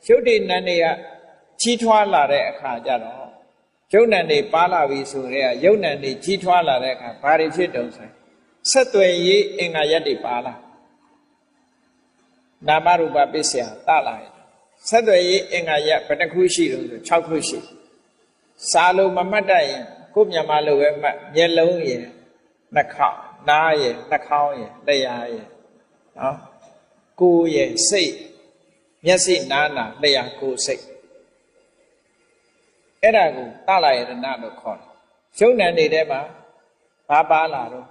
ယုတ်တိနံတွေကကြီးထွားလာတဲ့အခါကျတော့ယုတ်နံတွေပါလာပြီဆိုတော့ယုတ်နံတွေကြီးထွားလာတဲ့အခါဘာတွေဖြစ်တုံးဆိုဆက်သွယ်ရေးအင်္ဂါရက်တွေပါလာနာမရူပပစ္စယတလာတယ်ဆက်သွယ်ရေးအင်္ဂါရက်ဘယ်နှခုရှိတုံးဆို6ခုရှိစာလုံးမမှတ်တတ်ရင်ကိုမြန်မာလိုပဲမှတ်မျက်လုံးရယ်နှာခေါင်းနားရယ်နှာခေါင်းရယ်လျှာရယ်နော်ကိုယ်ရယ်စိတ်မျက်စိနားနာလျှာကိုယ်စိတ်အဲ့ဒါကိုတလာယတနာလို့ခေါ်တယ်ယုံ nant တွေထဲမှာဘာပါလာတော့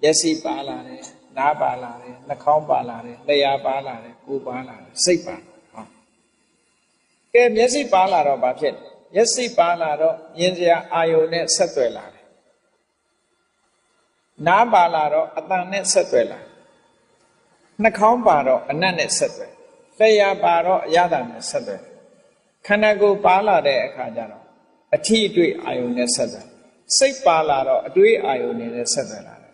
မျက်စိပါလာတယ်နားပါလာတယ်နှာခေါင်းပါလာတယ်လျှာပါလာတယ်ကိုယ်ပါလာတယ်စိတ်ပါဟောကဲမျက်စိပါလာတော့ဘာဖြစ်လဲမျက်စိပါလာတော့မြင်စရာအာယုန်နဲ့ဆက်သွယ်လာတယ်နားပါလာတော့အသံနဲ့ဆက်သွယ်လာနှာခေါင်းပါတော့အနတ်နဲ့ဆက်သွယ်လျှာပါတော့အရသာနဲ့ဆက်သွယ်ခန္ဓာကိုယ်ပါလာတဲ့အခါကျတော့အထီးအတွေ့အာယုန်နဲ့ဆက်သွယ်စိတ်ပါလာတော့အတွေ့အာယုန်နဲ့ဆက်သွယ်လာတယ်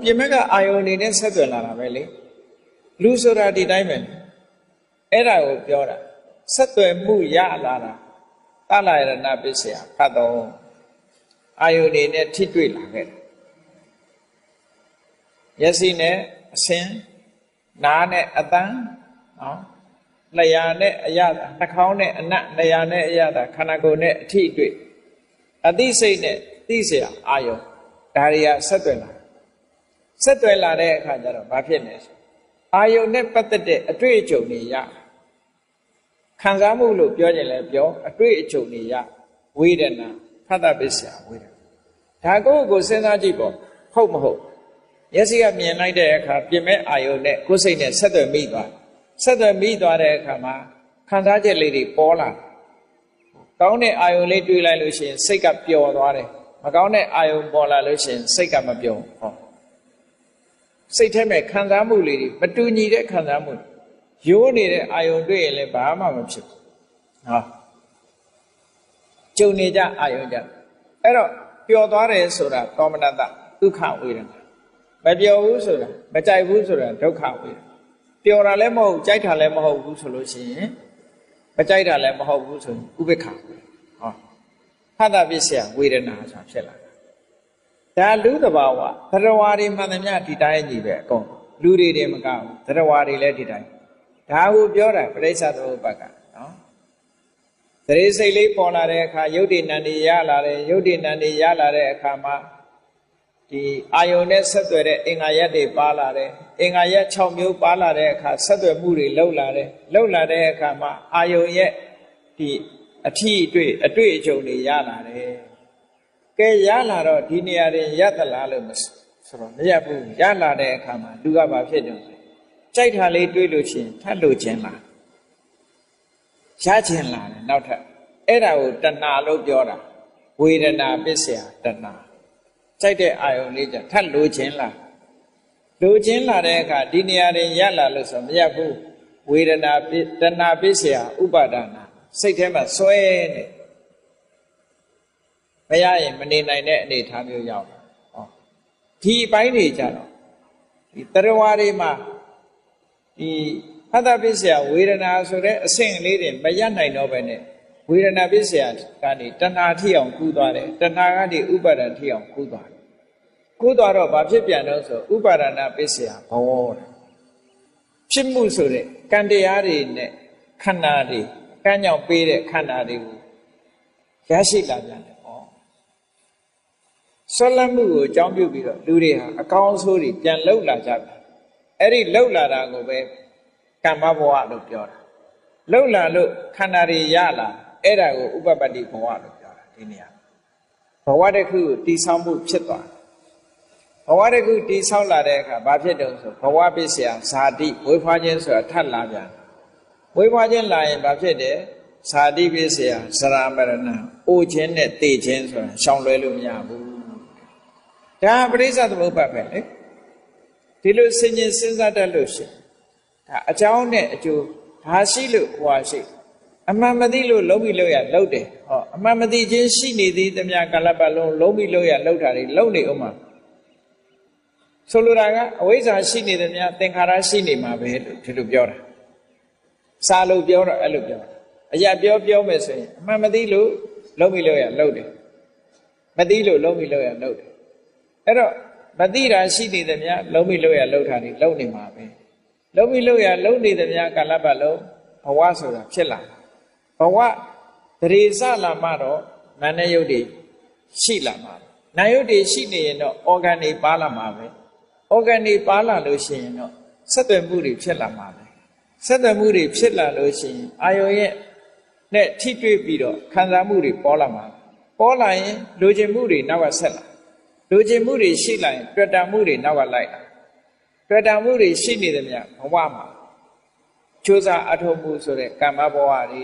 ပြင်မဲ့ကအာယုန်နဲ့ဆက်သွယ်လာတာပဲလေလူဆိုတာဒီတိုင်းပဲအဲ့ဒါကိုပြောတာဆက်သွယ်မှုရလာတာတလာယရဏပစ္စယဖတ်တော့အာယုန်နဲ့ထိတွေ့လာခဲ့တယ်မျက်စိနဲ့အဆင်းနားနဲ့အသံနော်လျှာနဲ့အရသာနှာခေါင်းနဲ့အနတ်လျှာနဲ့အရသာခန္ဓာကိုယ်နဲ့အထိအတွေ့အသိစိတ်နဲ့သိเสียအာယုန်ဒါတွေကဆက်သွယ်လာတဲ့အခါကျတော့ဘာဖြစ်လဲဆိုအာယုန်နဲ့ပတ်သက်တဲ့အတွေ့အကြုံတွေရခံစားမှုလို့ပြောရင်လည်းပြောအတွေ့အကြုံတွေရဝေဒနာဖတ်တာပစ္စယဝေဒနာဒါကိုစဉ်းစားကြည့်ပေါ့ဟုတ်မဟုတ်မျက်စိကမြင်လိုက်တဲ့အခါပြင်မဲ့အာယုန်နဲ့ကိုယ်စိတ်နဲ့ဆက်သွယ်မိသွားတဲ့အခါမှာခံစားချက်လေးတွေပေါ်လာကောင်းတဲ့အာယုန်လေးတွေ့လိုက်လို့ရှိရင်စိတ်ကပျော်သွားတယ်မကောင်းတဲ့အာယုန်ပေါ်လာလို့ရှိရင်စိတ်ကမပျော်ဟောစိတ်ထဲမှာခံစားမှုလေးတွေမတူညီတဲ့ခံစားမှုရိုးနေတဲ့အာယုန်တွေ့ရင်လည်းဘာမှမဖြစ်ဘူးဟောကြုံနေကြအာယုန်ကြအဲ့တော့ပျော်သွားတယ်ဆိုတာသောမနတဒုက္ခဝေဒနာမပျော်ဘူးဆိုတာမကြိုက်ဘူးဆိုတာဒုက္ခဝေဒနာပျော်တာလည်းမဟုတ်ကြိုက်တာလည်းမဟုတ်ဘူးဆိုလို့ရှိရင်မကြိုက်တာလည်းမဟုတ်ဘူးဆိုရင်ဥပေက္ခဟောဖတ်တာပစ္စယဝေဒနာဆိုတာဖြစ်လာဒါလူတဘာဝသရဝါတွေမှန်သမျှဒီတိုင်းကြီးပဲအကုန်လူတွေတည်းမကဘူးသရဝါတွေလည်းဒီတိုင်းဒါကိုပြောတာပရိစ္ဆသမုပ္ပါကနော်သရေစိတ်လေးပေါ်လာတဲ့အခါယုတ်တိနံတွေရလာတယ်ယုတ်တိနံတွေရလာတဲ့အခါမှာဒီအာယုန်နဲ့ဆက်သွယ်တဲ့အင်္ဂါရက်တွေပါလာတယ်အင်္ဂါရက်6မျိုးပါလာတဲ့အခါဆက်သွယ်မှုတွေလှုပ်လာတဲ့အခါမှာအာယုန်ရဲ့ဒီအထီးအတွေ့အကြုံတွေရလာတယ်ကဲရလာတော့ဒီနေရာတွေရသလားလို့ဆိုတော့မရဘူးရလာတဲ့အခါမှာလူကဘာဖြစ်ကြလဲကြိုက်တာလေးတွေးလို့ရှိရင်ထပ်လို့ခြင်းလားရခြင်းလားနောက်ထပ်အဲ့ဒါကိုတဏှာလို့ပြောတာဝေဒနာပစ္စယတဏှာကြိုက်တဲ့အာယုန်လေးကြထပ်လိုခြင်းလားလိုခြင်းလာတဲ့အခါဒီနေရာတွေရလာလို့ဆိုမရဘူးဝေဒနာတဏှာပစ္စယဥပါဒနာစိတ်ထဲမှာစွဲနေမရရင်မနေနိုင်တဲ့အနေအထားမျိုးရောက်ဟောဒီအပိုင်းတွေကြတော့ဒီတရဝါတွေမှာဒီဖတ်တာပစ္စယဝေဒနာဆိုတဲ့အဆင့်လေးတွေမရနိုင်တော့ပဲနဲ့ဝေဒနာပစ္စယကနေတဏှာထိအောင်ကူးသွားတယ်တဏှာကနေဥပါဒဏ်ထိအောင်ကူးသွားတယ်ကူးသွားတော့ဘာဖြစ်ပြန်တော့ဆိုဥပါဒနာပစ္စယဘဝဖြစ်မှုဆိုတဲ့ကံတရားတွေနဲ့ခန္ဓာတွေကံကြောင့်ပေးတဲ့ခန္ဓာတွေကိုရရှိလာပြန်တယ်ဟောဆွလတ်မှုကိုအကြောင်းပြုပြီးတော့လူတွေဟာအကောင်းအဆိုးတွေပြန်လှုပ်လာကြတယ်အဲ့ဒီလှုပ်လာတာကိုပဲကမ္မဘဝလို့ပြောတာ လှုပ်လာလို့ခန္ဓာတွေရလာအဲ့ဒါကိုဥပပတ္တိဘဝလို့ပြောတာဒီနေရာဘဝတစ်ခုကိုတည်ဆောက်မှုဖြစ်သွားဘဝတစ်ခုတည်ဆောက်လာတဲ့အခါဘာဖြစ်တုံးဆိုဘဝပစ္စယဇာတိမွေးဖွားခြင်းဆိုတာထပ်လာပြန်မွေးဖွားခြင်းလာရင်ဘာဖြစ်တယ်ဇာတိပစ္စယစရာမရဏအိုခြင်းနဲ့တေခြင်းဆိုတာရှောင်လွဲလို့မရဘူးဒါပရိစ္ဆေသမုပ္ပါဒ်ပဲလေဒီလိုစဉ်းကျင်စဉ်းစားတတ်လို့ရှိဒါအကြောင်းနဲ့အကျိုးဒါရှိလို့ဟွာရှိအမှန်မသိလို့လုံးပြီးလို့ရလုံးတယ်ဟောအမှန်မသိခြင်းရှိနေသည်တမယကာလပတ်လုံးလုံးပြီးလို့ရလုံးတာတွေလုံးနေအောင်မှာဆိုလိုတာကအဝိဇ္ဇာရှိနေသည်များသင်္ခါရရှိနေမှာပဲလို့ဒီလိုပြောတာစာလို့ပြောတော့အဲ့လိုပြောအရာပြောမယ်ဆိုရင်အမှန်မသိလို့လုံးပြီးလို့ရလုံးတယ်မသိလို့လုံးပြီးလို့ရလုံးတယ်အဲ့တော့မသိတာရှိနေသည်များလုံးပြီးလို့ရလုံးတာတွေလုံးနေမှာပဲလုံးပြီးလို့ရလုံးနေသည်များကာလပတ်လုံးဘဝဆိုတာဖြစ်လာဘဝတရေစလာမှတော့နာနဲ့ယုတ်တွေရှိလာမှာနာယုတ်တွေရှိနေရင်တော့ organ တွေပါလာမှာပဲ organ တွေပါလာလို့ရှိရင်တော့ဆက်သွယ်မှုတွေဖြစ်လာမှာပဲဆက်သွယ်မှုတွေဖြစ်လာလို့ရှိရင်အာယုံရဲ့နဲ့ထိတွေ့ပြီးတော့ခံစားမှုတွေပေါ်လာမှာပေါ်လာရင်လိုချင်မှုတွေနောက်ကဆက်လာလိုချင်မှုတွေရှိလာရင်တွေ့တာမှုတွေနောက်ကလိုက်လာတွေ့တာမှုတွေရှိနေသမျှဘဝမှာကြိုးစားအထောက်မှုဆိုတဲ့ကမ္မဘဝတွေ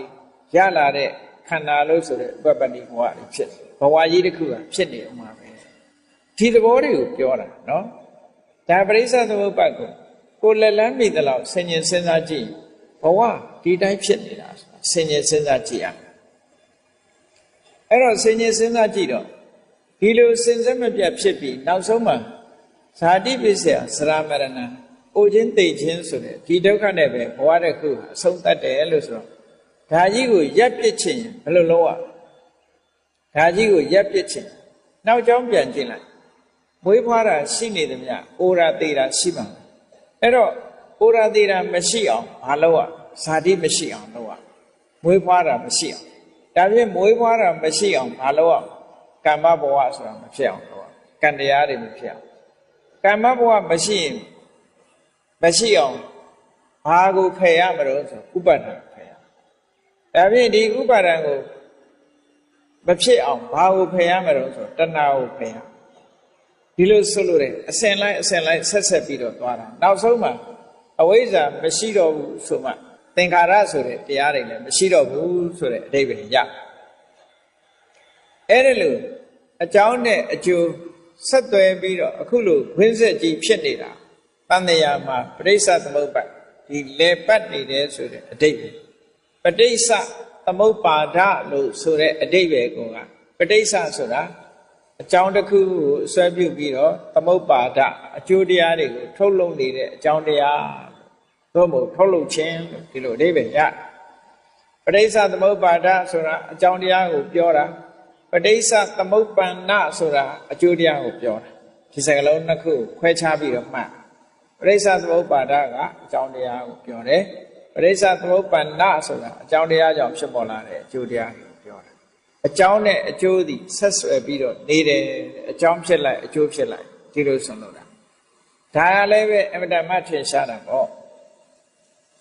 ရလာတဲ့ခန္ဓာလို့ဆိုတဲ့ဥပပတ္တိဘဝတွေဖြစ်ဘဝကြီးတစ်ခုကဖြစ်နေအောင်ပါပဲဒီသဘောတွေကိုပြောတာနော်ဒါပရိစ္ဆေသမုပ္ပါဒ်ကိုလက်လန်းမိသလောက်ဆင်ញင်စဉ်းစားကြည့်ဘဝဒီတိုင်းဖြစ်နေတာဆင်ញင်စဉ်းစားကြည့်ရအဲ့တော့ဆင်ញင်စဉ်းစားကြည့်တော့ဒီလိုစင်စစ်မပြတ်ဖြစ်ပြီးနောက်ဆုံးမှာဇာတိပစ္စယစရမရဏအိုခြင်းသိခြင်းဆိုတဲ့ဒီဒုက္ခနဲ့ပဲဘဝတစ်ခုအဆုံးသတ်တယ်လို့ဆိုတော့ဒါကြီးကိုရပ်ပစ်ခြင်းဘယ်လိုလုပ်ရဒါကြီးကိုရပ်ပစ်ခြင်းနောက်ကြောင်းပြန်ကြည့်လိုက်မွေးဖွားတာရှိနေသမျှအိုရာသေးတာရှိမှာအဲ့တော့အိုရာသေးတာမရှိအောင်မလုပ်ရဇာတိမရှိအောင်လုပ်ရမွေးဖွားတာမရှိအောင်ဒါဖြင့်မွေးဖွားတာမရှိအောင်မလုပ်ရကမ္မဘဝဆိုတာမဖြစ်အောင်လုပ်ရကံတရားတွေမဖြစ်အောင်ကမ္မဘဝမရှိရင်မရှိအောင်ဘာကိုဖယ်ရမလို့ဆိုဥပါဒံဖယ်ရဒါဖြင့်ဒီဥပါဒံကိုမဖြစ်အောင်ဘာကိုဖယ်ရမလို့ဆိုတဏှာကိုဖယ်ရဒီလိုဆိုလို့တယ်အစဉ်လိုက်ဆက်ပြီးတော့သွားတာနောက်ဆုံးမှာအဝိဇ္ဇာမရှိတော့ဘူးဆိုမှသင်္ခါရဆိုတဲ့တရားတွေလည်းမရှိတော့ဘူးဆိုတဲ့အဓိပ္ပာယ်ရအဲ့ဒါလို့အကြောင်းနဲ့အကျိုးဆက်သွယ်ပြီးတော့အခုလိုခွင်းဆက်ကြီးဖြစ်နေတာတန်တရားမှာပဋိစ္စသမုပ္ပါဒ်ဒီလေပတ်နေတယ်ဆိုတဲ့အဓိပ္ပာယ်ပဋိစ္စသမုပ္ပါဒလို့ဆိုတဲ့အဓိပ္ပာယ်ကပဋိစ္စဆိုတာအကြောင်းတစ်ခုကိုအစွဲပြုပြီးတော့သမုပ္ပါဒအကျိုးတရားတွေကိုထုတ်လုပ်နေတဲ့အကြောင်းတရားသို့မဟုတ်ထုတ်လုပ်ခြင်းဒီလိုအဓိပ္ပာယ်ရပဋိစ္စသမုပ္ပါဒဆိုတာအကြောင်းတရားကိုပြောတာပဋိစ္စသမုပ္ပန္နဆိုတာအကျိုးတရားကိုပြောတာဒီစကားလုံးနှစ်ခုခွဲခြားပြီးတော့မှတ်ပဋိစ္စသမုပ္ပါဒကအကြောင်းတရားကိုပြောတယ်ပဋိစ္စသမုပ္ပန္နဆိုတာအကြောင်းတရားကြောင့်ဖြစ်ပေါ်လာတဲ့အကျိုးတရားကိုပြောတာအကြောင်းနဲ့အကျိုးသည်ဆက်ဆွယ်ပြီးတော့နေတယ်အကြောင်းဖြစ်လိုက်အကျိုးဖြစ်လိုက်ဒီလိုဆိုလို့တာဒါကလည်းပဲအမတ္တမထင်ရှားတာပေါ့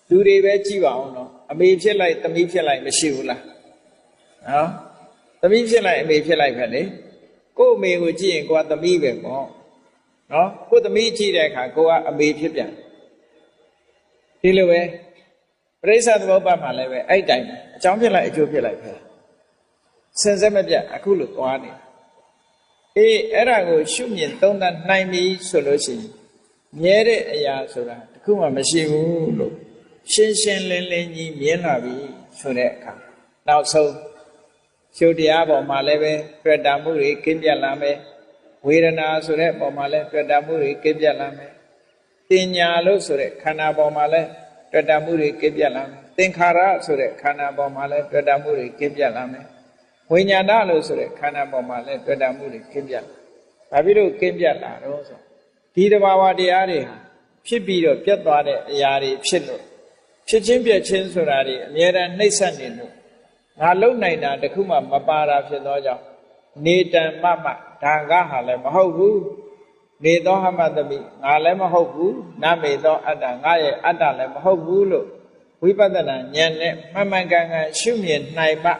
လူတွေပဲကြည့်ပါအောင်နော်အမေဖြစ်လိုက်သမီးဖြစ်လိုက်မရှိဘူးလားနော်သမီးဖြစ်လိုက်အမေဖြစ်လိုက်ပဲလေကို့အမေကိုကြည့်ရင်ကိုကသမီးပဲပေါ့နော်ကို့သမီးကြည့်တဲ့အခါကိုကအမေဖြစ်ပြန်ဒီလိုပဲပရိစ္ဆေသမုပ္ပါဒ်မှာလည်းပဲအဲ့တိုင်းအကြောင်းဖြစ်လိုက်အကျိုးဖြစ်လိုက်ပဲစင်စစ်မပြတ်အခုလိုသွားနေအေးအဲ့ဒါကိုရှုမြင်သုံးသပ်နိုင်ပြီဆိုလို့ရှိရင်မြဲတဲ့အရာဆိုတာတခုမှမရှိဘူးလို့ရှင်းရှင်းလင်းလင်းကြီးမြင်လာပြီဆိုတဲ့အခါနောက်ဆုံးရှုတရားပေါ်မှာလည်းပဲတွေ့တာမှုတွေကင်းပြတ်လာမယ်ဝေဒနာဆိုတဲ့ပေါ်မှာလည်းတွေ့တာမှုတွေကင်းပြတ်လာမယ်တင်ညာလို့ဆိုတဲ့ခန္ဓာပေါ်မှာလည်းတွေ့တာမှုတွေကင်းပြတ်လာမယ်သင်္ခါရဆိုတဲ့ခန္ဓာပေါ်မှာလည်းတွေ့တာမှုတွေကင်းပြတ်လာမယ်ဝိညာဏလို့ဆိုတဲ့ခန္ဓာပေါ်မှာလည်းတွေ့တာမှုတွေကင်းပြတ်လာဘာဖြစ်လို့ကင်းပြတ်လာတော့ဆိုဒီတဘာဝတရားတွေဟာဖြစ်ပြီးတော့ပြတ်သွားတဲ့အရာတွေဖြစ်လို့ဖြစ်ချင်းပြတ်ချင်းဆိုတာတွေအမြဲတမ်းနှိမ့်ဆက်နေလို့ငါလုံနိုင်တာတခုမှမပါတာဖြစ်သောကြောင့်နေတံမမဒါကဟာလည်းမဟုတ်ဘူးနေသောဟမတမိငါလည်းမဟုတ်ဘူးနမေသောအတ္တငါရဲ့အတ္တလည်းမဟုတ်ဘူးလို့ဝ ဝိပဿနာဉာဏ်နဲ့မှန်မှန်ကန်ကန်ရှုမြင်နိုင်မှ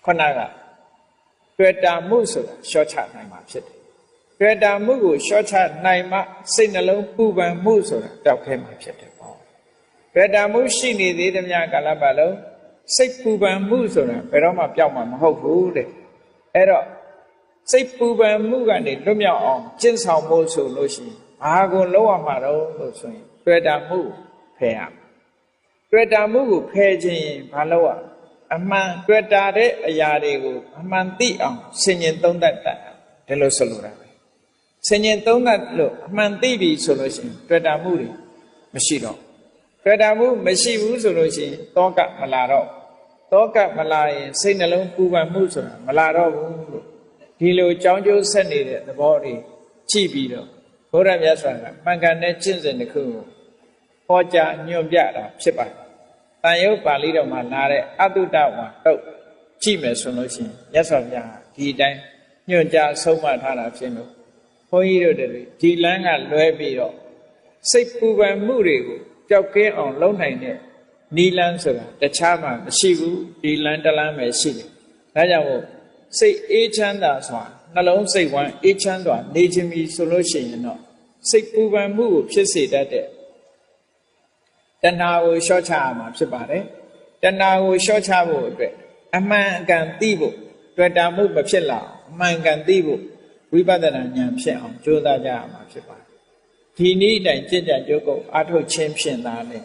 ခုနကတွေ့တာမှုဆိုတာရှော့ချနိုင်မှာဖြစ်တယ်တွေ့တာမှုကိုရှော့ချနိုင်မှစိတ်နှလုံးပူပန်မှုဆိုတာပျောက်ခဲမှာဖြစ်တယ်ပေါ့တွေ့တာမှုရှိနေသေးသမျှကာလပတ်လုံးစိတ်ပူပန်မှုဆိုတာဘယ်တော့မှပျောက်မှာမဟုတ်ဘူးတဲ့အဲ့တော့စိတ်ပူပန်မှုကနေလွတ်မြောက်အောင်ကျင့်ဆောင်ဖို့ဆိုလို့ရှိရင်ဘာကိုလုပ်ရမှာတော့လို့ဆိုရင်တွေ့တာမှုဖယ်ရတွေ့တာမှုကိုဖယ်ခြင်းဘာလို့อ่ะအမှန်တွေ့တာတဲ့အရာတွေကိုအမှန်သိအောင်ဆင်ញင်သုံးသပ်တတ်တယ်လို့ဆိုလိုတာပဲဆင်ញင်သုံးသပ်လို့အမှန်သိပြီဆိုလို့ရှိရင်တွေ့တာမှုတွေမရှိတော့တွေ့တာမှုမရှိဘူးဆိုလို့ရှိရင်တောကမလာတော့တောကမလာရင်စိတ်နှလုံးပူပန်မှုဆိုတာမလာတော့ဘူးလို့ဒီလိုကြောင်းကျိုးဆက်နေတဲ့သဘောတွေကြည့်ပြီးတော့ဘုရားမြတ်စွာဘုရားမှန်ကန်တဲ့ကျင့်စဉ်တစ်ခုကိုဟောကြားညွှန်ပြတာဖြစ်ပါတယ်။တန်ရုပ်ပါဠိတော်မှာလာတဲ့အတုတဝါတော့ကြည့်မယ်ဆိုလို့ရှိရင်မြတ်စွာဘုရားဒီအတိုင်းညွှန်ကြားဆုံးမထားတာဖြစ်လို့ဘုန်းကြီးတို့တွေဒီလမ်းကလွဲပြီးတော့စိတ်ပူပန်မှုတွေကိုကြောက်ကင်းအောင်လုပ်နိုင်တဲ့နီလန်းဆိုတာတခြားမှမရှိဘူးဒီလမ်းတစ်လမ်းပဲရှိတယ်။ဒါကြောင့်မို့စိတ်အေးချမ်းသာစွာနှလုံးစိတ်ဝမ်းအေးချမ်းစွာနေခြင်းပြီဆိုလို့ရှိရင်တော့စိတ်ပူပန်မှုကိုဖြစ်စေတတ်တဲ့တဏှာကိုလျှော့ချရမှာဖြစ်ပါတယ်တဏှာကိုလျှော့ချဖို့အတွက်အမှန်အကန်သိဖို့တွေ့တာမှုမဖြစ်လာအောင်အမှန်ကန်သိဖို့ဝိပဿနာဉာဏ်ဖြစ်အောင်ကြိုးစားကြရမှာဖြစ်ပါတယ်ဒီနည်းတိုင်ကြင်ကြံကြိုးကုပ်အားထုတ်ခြင်းဖြင့်သာလေ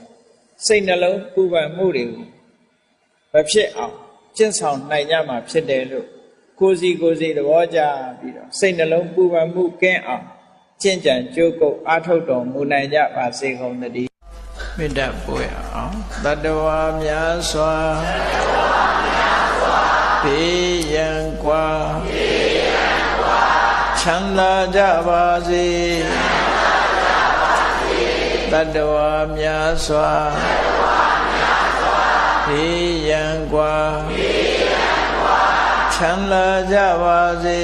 စိတ်နှလုံးပူပန်မှုတွေကိုမဖြစ်အောင်ကျင့်ဆောင်နိုင်ကြမှာဖြစ်တယ်လို့ကိုယ်စီသဘောကျပြီးတော့စိတ်နှလုံးပူပန်မှုကင်းအောင်ကျင့်ကြံကြိုးကုပ်အားထုတ်တော်မူနိုင်ကြပါစေကုန်သတည်းမေတ္တာပို့ရအောင်တတ္တဝါများစွာဘေးရန်ကွာချမ်းသာကြပါစေတတ္တဝါများစွာဘေးရန်ကွာချမ်းသာကြပါစေ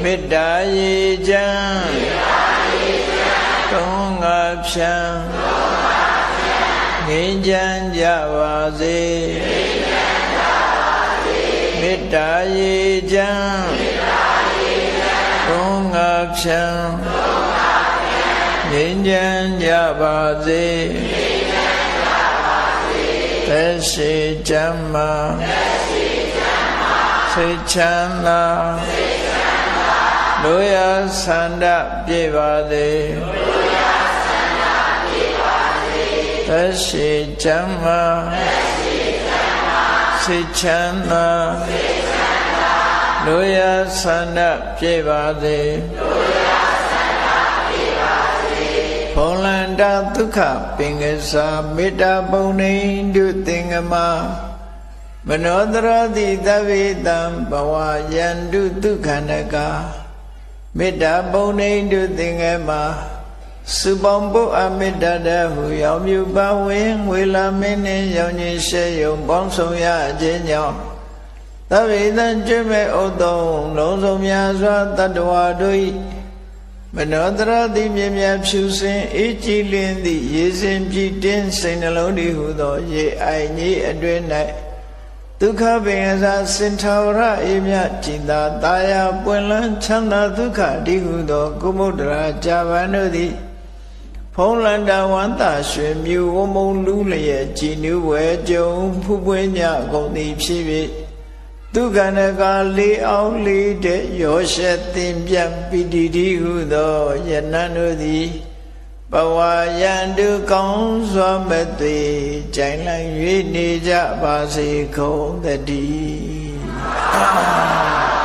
မေတ္တာရေချမ်းတုံးငါဖြံငြိမ်းချမ်းကြပါစေမေတ္တာရေချမ်းတုံးငါဖြံငြိမ်းချမ်းကြပါစေသက်ရှိချမ်းသာစိတ်ချမ်းသာလူရဆန္ဒပြည့်ပါစေသက်ရှိချမ်းသာစိတ်ချမ်းသာလူရဆန္ဒပြည့်ပါစေဘုံလန္တဒုက္ခပင်ကစားမေတ္တာပုံနေတုသင်္ကမမနောတရတိသဗ္ဗေတံဘဝယန္တုဒုက္ခနကမေတ္တာပုံနေတုသင်္ကမစုပေါင်းဖို့အမေတ္တာတဟုရောင်မြူပါဝင်ငွေလာမင်းနှင့်ရောင်ခြင်းရှေယုံပေါင်းဆောင်ရခြင်းကြောင့်သဗ္ဗေတံကျွတ်မဲ့ဥတုံလုံးစုံများစွာတတ္တဝါတို့၏မနောတရတိမြင်မြဖြူစင်အေးကြည်လင်းသည့်ရေစင်ပြည့်တင်းစိတ်နှလုံးတည်ဟုသောရေအိုင်ကြီးအတွင်၌ဒုက္ခပင်အစာစင်ထာဝရအေးမြကျင်သာတာယာပွင့်လန်းချမ်းသာဒုက္ခတည်ဟုသောကုမုဒ္ဒရာဇာဗန်တို့သည်ဖုံးလန္တာဝန္တာရွှေမြူဝမုံလူလျက်ကြည်နူးဝဲကြုံဖူးပွင့်ကြကုန်သည်ဖြစ်၍ဒုက္ခနကလေးအောင်လေးတဲ့ရောရှက်သင်ပြပိတိတိဟုသောယနံတို့သည်ဘဝယန္တုကောင်းစွာမသွေကြိုင်လိုက်၍နေကြပါစေကုန်သတည်း